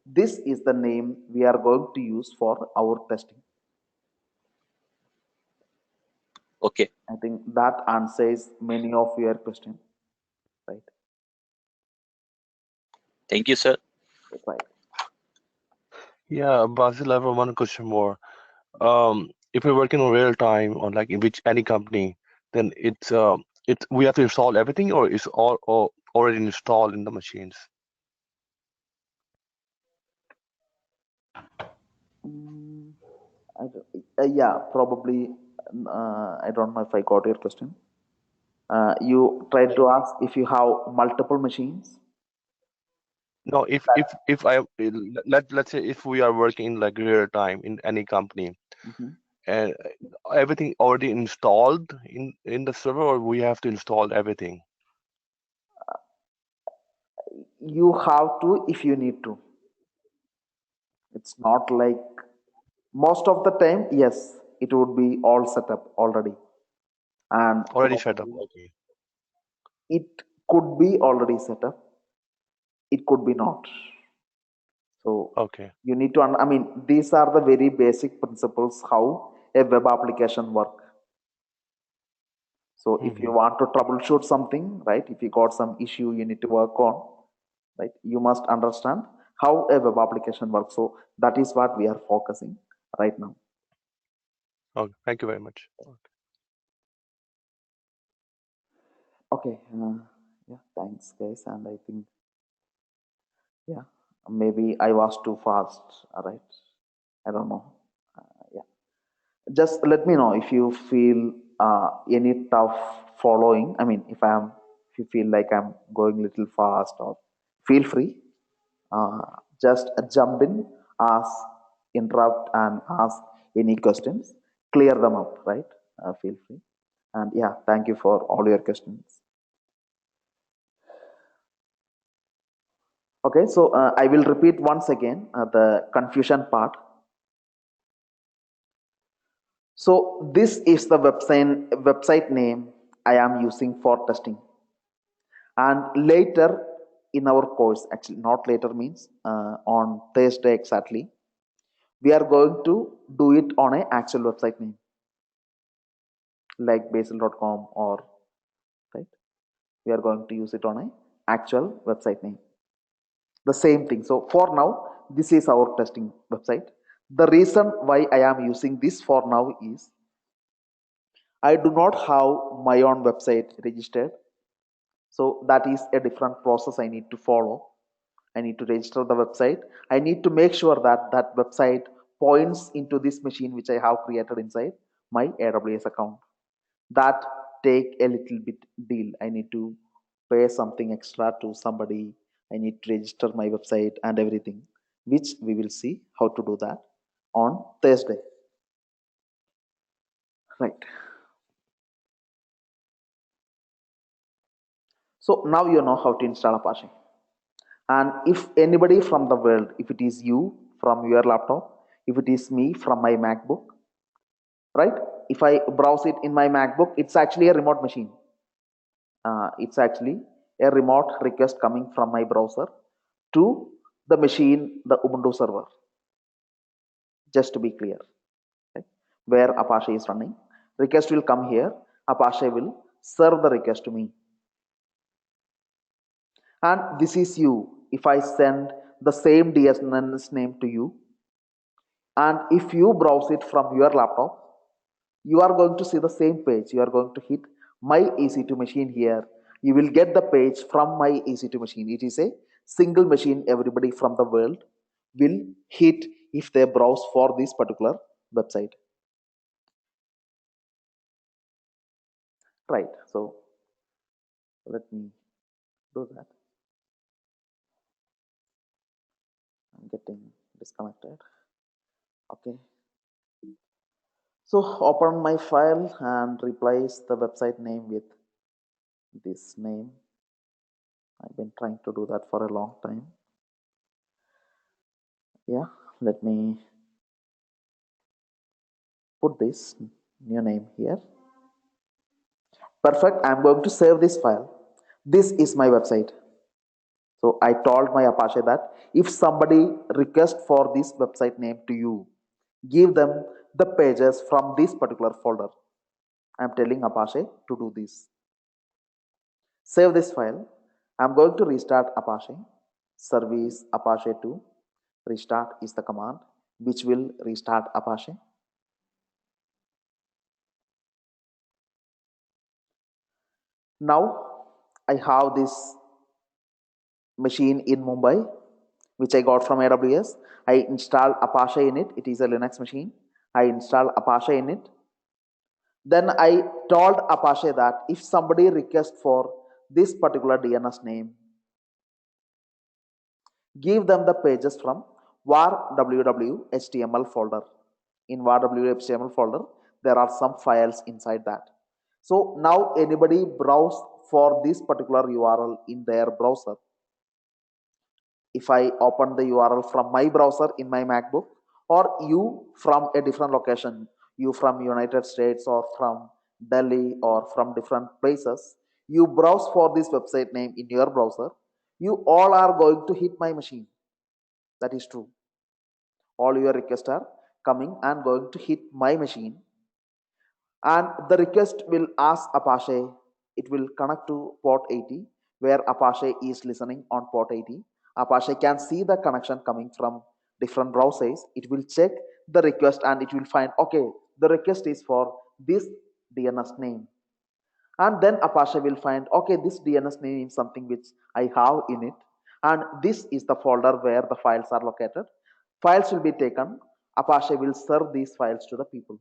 this is the name we are going to use for our testing. Okay. I think that answers many of your questions, right? Thank you, sir. Right. Yeah, Basil, I have one question more. If we're working on real time on like in which any company, then it's we have to install everything, or is all already installed in the machines? Mm, yeah, probably. I don't know if I got your question. You tried to ask if you have multiple machines. No, if let's say if we are working in like real time in any company, Mhm. and everything already installed in the server, or we have to install everything? You have to if you need to. It's not like most of the time, yes, it would be all set up already. And Already set up. probably Okay. it could be already set up, it could be not. So Okay. you need to, I mean, these are the very basic principles how a web application work. So if you Mm-hmm. want to troubleshoot something, right, if you got some issue you need to work on, right, you must understand how a web application works. So that is what we are focusing right now. Okay. Thank you very much. Okay. Yeah, thanks guys. And I think, yeah, maybe I was too fast, right? I don't know. Yeah. Just let me know if you feel any tough following. I mean, if you feel like I'm going a little fast, or feel free, uh, just jump in, ask, interrupt, and ask any questions, clear them up, right? Feel free. And yeah, thank you for all your questions. Okay, so I will repeat once again the confusion part. So this is the website name I am using for testing. And later in our course, actually not later means on Thursday exactly, we are going to do it on an actual website name like basil.com, or right, we are going to use it on an actual website name. The same thing. So for now, this is our testing website. The reason why I am using this for now is I do not have my own website registered. So that is a different process I need to follow. I need to register the website. I need to make sure that that website points into this machine which I have created inside my AWS account. That take a little bit deal. I need to pay something extra to somebody. I need to register my website and everything, which we will see how to do that on Thursday. Right. So now you know how to install Apache. And if anybody from the world, if it is you from your laptop, if it is me from my MacBook, right? If I browse it in my MacBook, it's actually a remote machine. It's actually a remote request coming from my browser to the machine, the Ubuntu server, just to be clear, right? Where Apache is running. Request will come here, Apache will serve the request to me. And this is you. If I send the same DNS name to you, and if you browse it from your laptop, you are going to see the same page. You are going to hit my EC2 machine here. You will get the page from my EC2 machine. It is a single machine everybody from the world will hit if they browse for this particular website. Right, so let me do that. I'm getting disconnected. Okay. So open my file and replace the website name with this name. I've been trying to do that for a long time. Yeah, let me put this new name here. Perfect. I'm going to save this file. This is my website. So I told my Apache that if somebody requests for this website name to you, give them the pages from this particular folder. I'm telling Apache to do this. Save this file. I'm going to restart Apache. Service Apache 2. Restart is the command which will restart Apache. Now I have this machine in Mumbai which I got from AWS. I installed Apache in it. It is a Linux machine. I installed Apache in it. Then I told Apache that if somebody requests for this particular DNS name, give them the pages from var www.html folder. In var www.html folder, there are some files inside that. So now anybody browse for this particular URL in their browser. If I open the URL from my browser in my MacBook, or you from a different location, you from United States or from Delhi or from different places, you browse for this website name in your browser, you all are going to hit my machine. That is true. All your requests are coming and going to hit my machine. And the request will ask Apache, it will connect to port 80 where Apache is listening on port 80. Apache can see the connection coming from different browsers. It will check the request and it will find, okay, the request is for this DNS name. And then Apache will find, okay, this DNS name is something which I have in it. And this is the folder where the files are located. Files will be taken. Apache will serve these files to the people.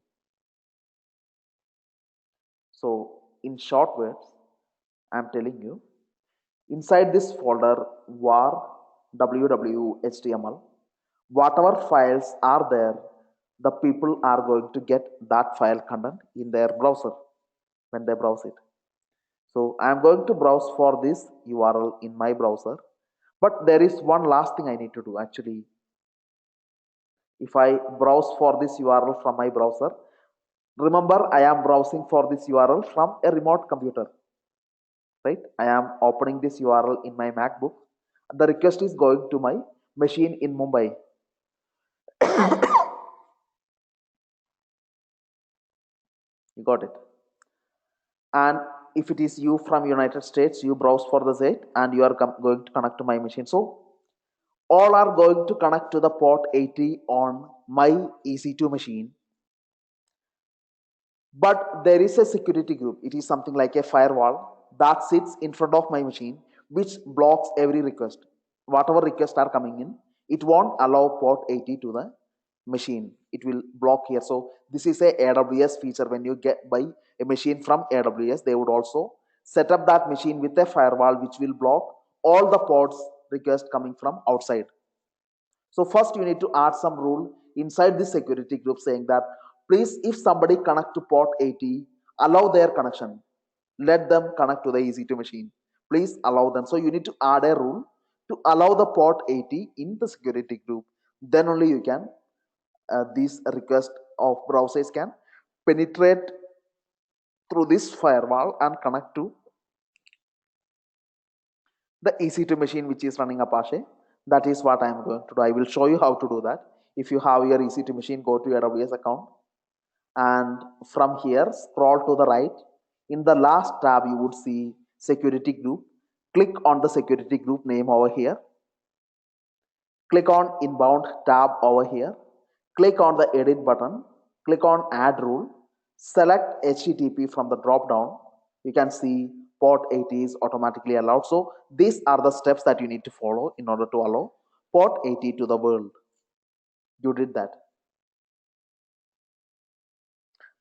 So in short words, I'm telling you, inside this folder var www.html, whatever files are there, the people are going to get that file content in their browser when they browse it. So I'm going to browse for this URL in my browser, but there is one last thing I need to do actually. If I browse for this URL from my browser, remember I am browsing for this URL from a remote computer, right? I am opening this URL in my MacBook. The request is going to my machine in Mumbai. You got it. And if it is you from United States, you browse for the site and you are going to connect to my machine. So all are going to connect to the port 80 on my EC2 machine. But there is a security group. It is something like a firewall that sits in front of my machine, which blocks every request. Whatever requests are coming in, it won't allow port 80 to the machine. It will block here. So this is a AWS feature. When you get buy a machine from AWS, they would also set up that machine with a firewall which will block all the ports requests coming from outside. So first you need to add some rule inside this security group saying that please, if somebody connect to port 80, allow their connection. Let them connect to the EC2 machine. Please allow them. So you need to add a rule to allow the port 80 in the security group. Then only you can these requests of browsers can penetrate through this firewall and connect to the EC2 machine which is running Apache. That is what I am going to do. I will show you how to do that. If you have your EC2 machine, go to your AWS account, and from here scroll to the right. In the last tab you would see security group. Click on the security group name over here. Click on inbound tab over here. Click on the edit button. Click on add rule. Select HTTP from the drop down. You can see port 80 is automatically allowed. So these are the steps that you need to follow in order to allow port 80 to the world. You did that.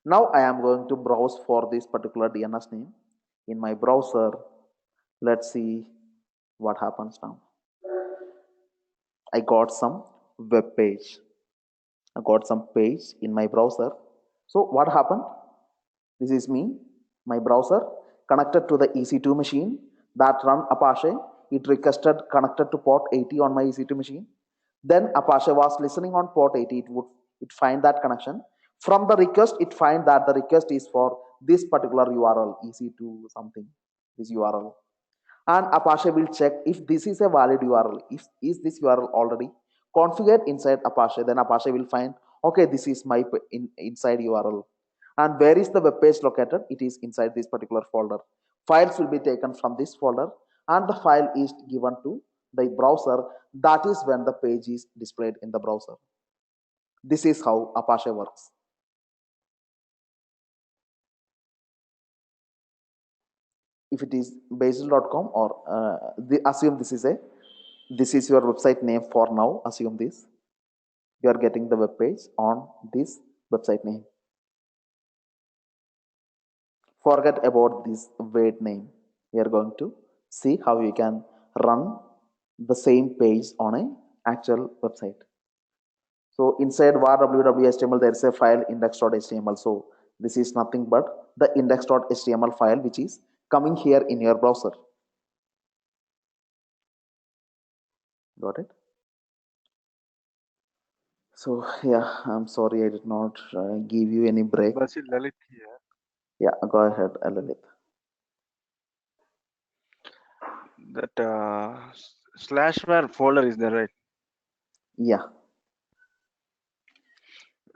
Now I am going to browse for this particular DNS name in my browser. Let's see what happens now. I got some web page. I got some page in my browser. So what happened? This is me, my browser connected to the EC2 machine that run Apache. It requested connected to port 80 on my EC2 machine. Then Apache was listening on port 80. It find that connection. From the request, it find that the request is for this particular URL, EC2 something, this URL. And Apache will check if this is a valid URL. If is this URL already configured inside Apache, then Apache will find, okay, this is my inside URL. And where is the web page located? It is inside this particular folder. Files will be taken from this folder, and the file is given to the browser. That is when the page is displayed in the browser. This is how Apache works. If it is bazel.com or assume this is your website name for now. Assume this. You are getting the web page on this website name. Forget about this wait name. We are going to see how you can run the same page on an actual website. So inside var www.html there is a file index.html. So this is nothing but the index.html file which is coming here in your browser. Got it? So yeah, I'm sorry I did not give you any break. Basil, Lalit here. Yeah, go ahead, Lalit. That /var folder is there, right? Yeah.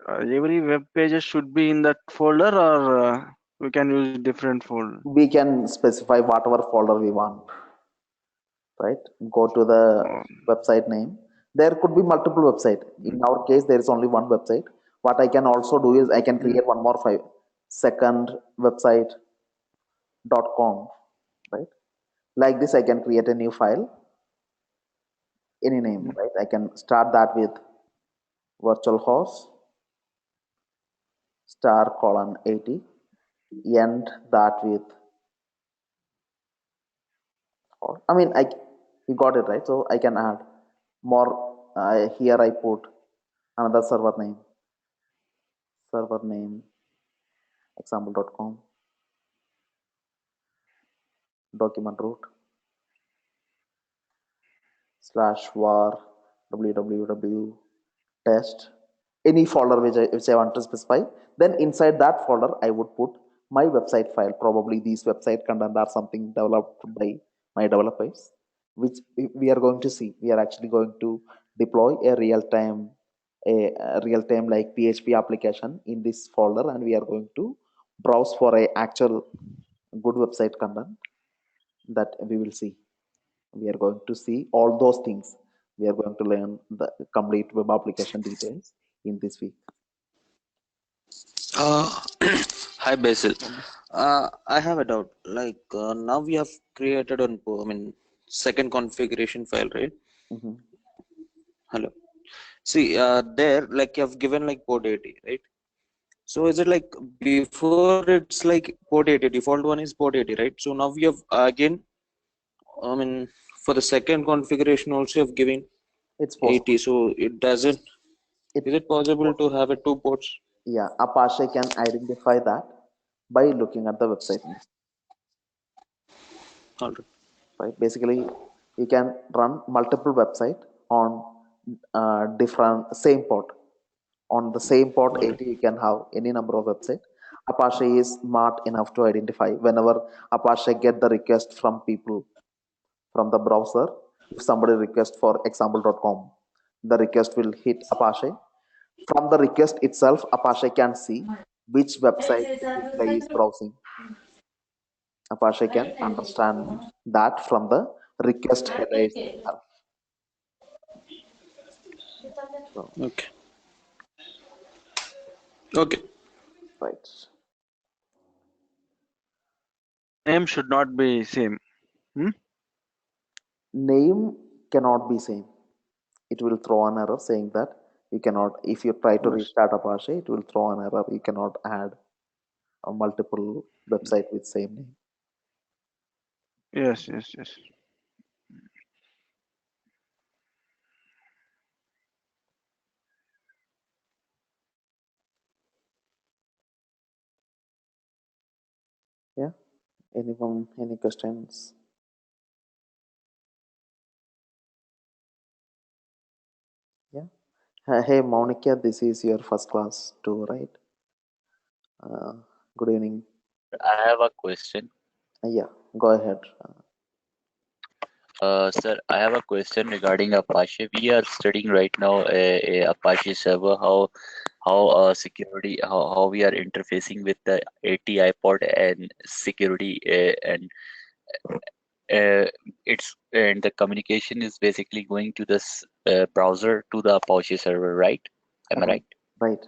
Every web pages should be in that folder, or we can use different folder. We can specify whatever folder we want. Right? Go to the website name. There could be multiple websites. In our case, there is only one website. What I can also do is I can create one more file. Second website.com. Right? Like this, I can create a new file. Any name, right? I can start that with virtualhost *80. End that with, I mean, you got it right. So I can add more. Here I put another server name example.com, document root /var www test, any folder which I want to specify. Then inside that folder I would put my website file. Probably these website content are something developed by my developers, which we are going to see. We are actually going to deploy a real-time like PHP application in this folder, and we are going to browse for a actual good website content that we will see. We are going to see all those things. We are going to learn the complete web application details in this week. Hi Basil. I have a doubt. Like now we have created second configuration file, right? Mm-hmm. Hello. See, there like you have given like port 80, right? So is it like before it's like port 80, default one is port 80, right? So now we have again, for the second configuration also have given It's possible. 80. So it doesn't. Is it possible to have a two ports? Yeah, Apache can identify that by looking at the website name. All right. Right. Basically, you can run multiple website on different same port. On the same port 80, you can have any number of websites. Apache is smart enough to identify whenever Apache get the request from people from the browser. If somebody requests for example.com, the request will hit Apache. From the request itself, Apache can see which website this guy is browsing. Apache can understand that from the request headers itself. So, Okay. Okay. right. Name should not be same. Name cannot be same. It will throw an error saying that you cannot, if you try to Yes. restart Apache, it will throw an error. You cannot add a multiple website with same name. Yes. Yeah. Anyone, any questions? Yeah. Hey, Monica, this is your first class too, right? Good evening. I have a question. Yeah, go ahead. Sir, I have a question regarding Apache. We are studying right now a Apache server, how we are interfacing with the ATI port and security, and the communication is basically going to this browser to the Apache server, right? Am I right? Right.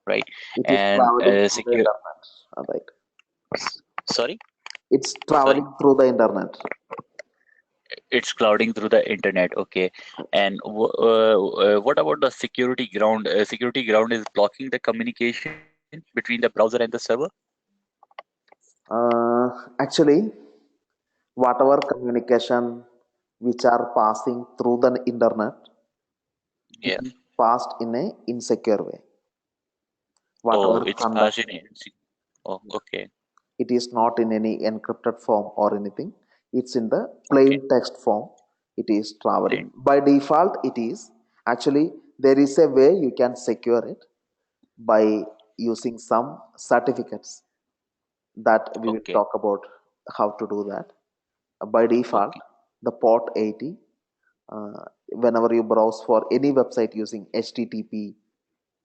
Right. It is And traveling through the secure. internet. Right. Sorry. It's traveling through the internet. It's clouding through the internet. Okay. And what about the security ground? Security ground is blocking the communication between the browser and the server. Actually, whatever communication which are passing through the internet, Yeah. it is passed in a insecure way. Oh, Whatever it's conduct, passing in. Oh, okay. it is not in any encrypted form or anything. It's in the Okay. plain text form. It is traveling. Plain. By default, it is actually there is a way you can secure it by using some certificates that we will Okay. talk about how to do that. By default, Okay. the port 80, whenever you browse for any website using HTTP,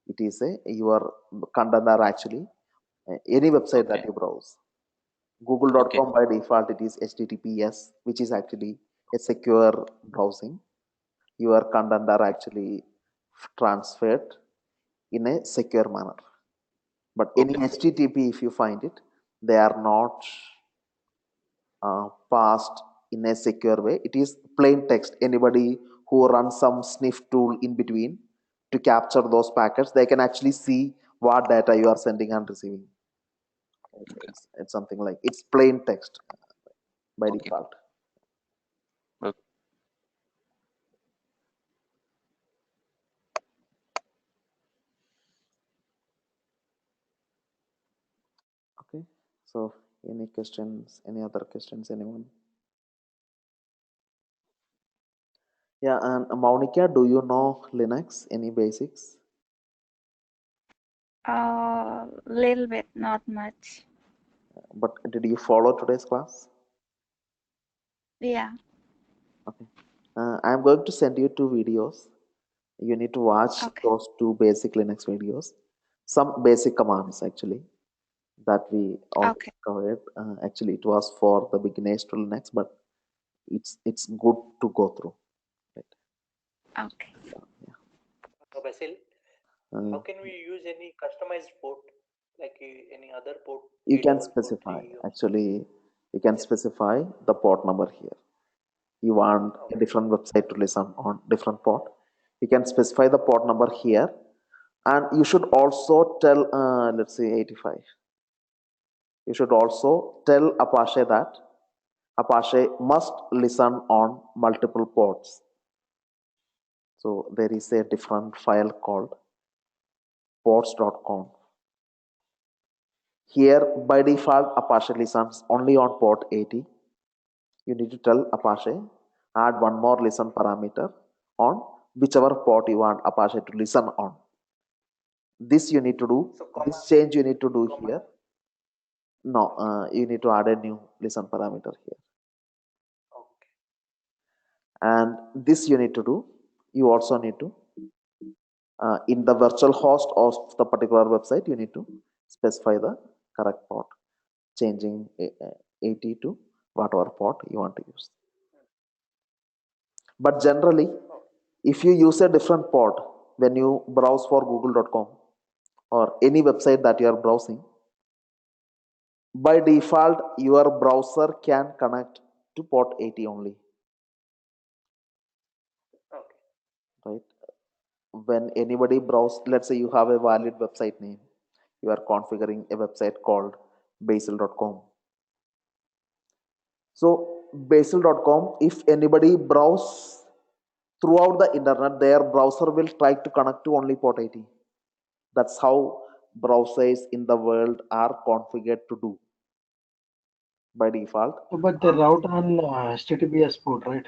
it is your content are actually any website that Okay. you browse. Okay. Google.com by default it is HTTPS, which is actually a secure browsing. Your content are actually transferred in a secure manner. But any Okay. HTTP, if you find it, they are not passed in a secure way. It is plain text. Anybody who runs some sniff tool in between to capture those packets, they can actually see what data you are sending and receiving. It's something like it's plain text by Okay. default. Okay. Okay. So any questions? Any other questions? Anyone? Yeah, and Monica, do you know Linux? Any basics? Little bit, not much. But did you follow today's class? Yeah. Okay. I'm going to send you 2 videos. You need to watch Okay. those 2 basic Linux videos. Some basic commands actually that we already Okay. covered. Actually, it was for the beginners to Linux, but it's good to go through. Right. Okay. So, yeah. So Basil, how can we use any customized port, like any other port? You can specify. 8443 or Actually, you can specify the port number here. You want a different website to listen on different port. You can specify the port number here, and you should also tell. Let's say 85. You should also tell Apache that Apache must listen on multiple ports. So there is a different file called ports.conf. Here by default Apache listens only on port 80. You need to tell Apache add one more listen parameter on whichever port you want Apache to listen on. This you need to do. This change you need to do here. No, you need to add a new listen parameter here. And this you need to do. You also need to, in the virtual host of the particular website, you need to specify the correct port, changing 80 to whatever port you want to use. But generally, if you use a different port when you browse for google.com or any website that you are browsing, by default, your browser can connect to port 80 only. Right? When anybody browse, let's say you have a valid website name, you are configuring a website called basil.com. So basil.com, if anybody browse throughout the internet, their browser will try to connect to only port 80. That's how browsers in the world are configured to do by default. But they route on HTTPS port, right?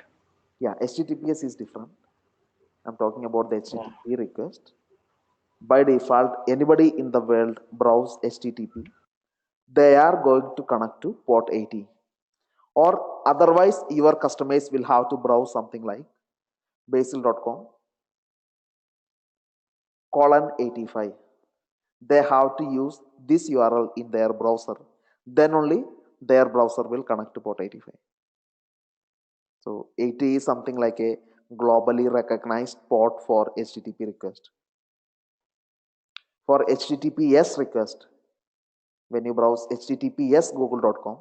Yeah, HTTPS is different. I'm talking about the HTTP request. By default, anybody in the world browse HTTP, they are going to connect to port 80. Or otherwise, your customers will have to browse something like basil.com :85. They have to use this URL in their browser. Then only their browser will connect to port 85. So 80 is something like a globally recognized port for HTTP request. For HTTPS request, when you browse https google.com,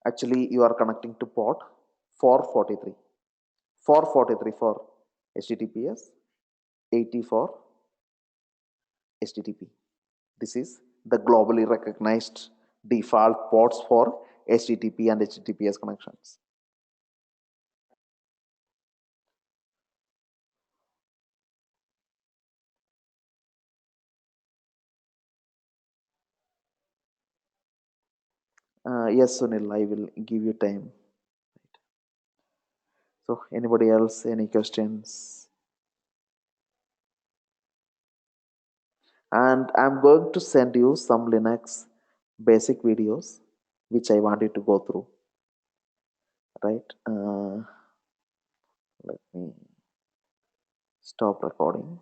actually you are connecting to port 443. 443 for HTTPS, 80 for HTTP. This is the globally recognized default ports for HTTP and HTTPS connections. Yes, Sunil, I will give you time. So, anybody else, any questions? And I'm going to send you some Linux basic videos which I want you to go through. Right? Let me stop recording.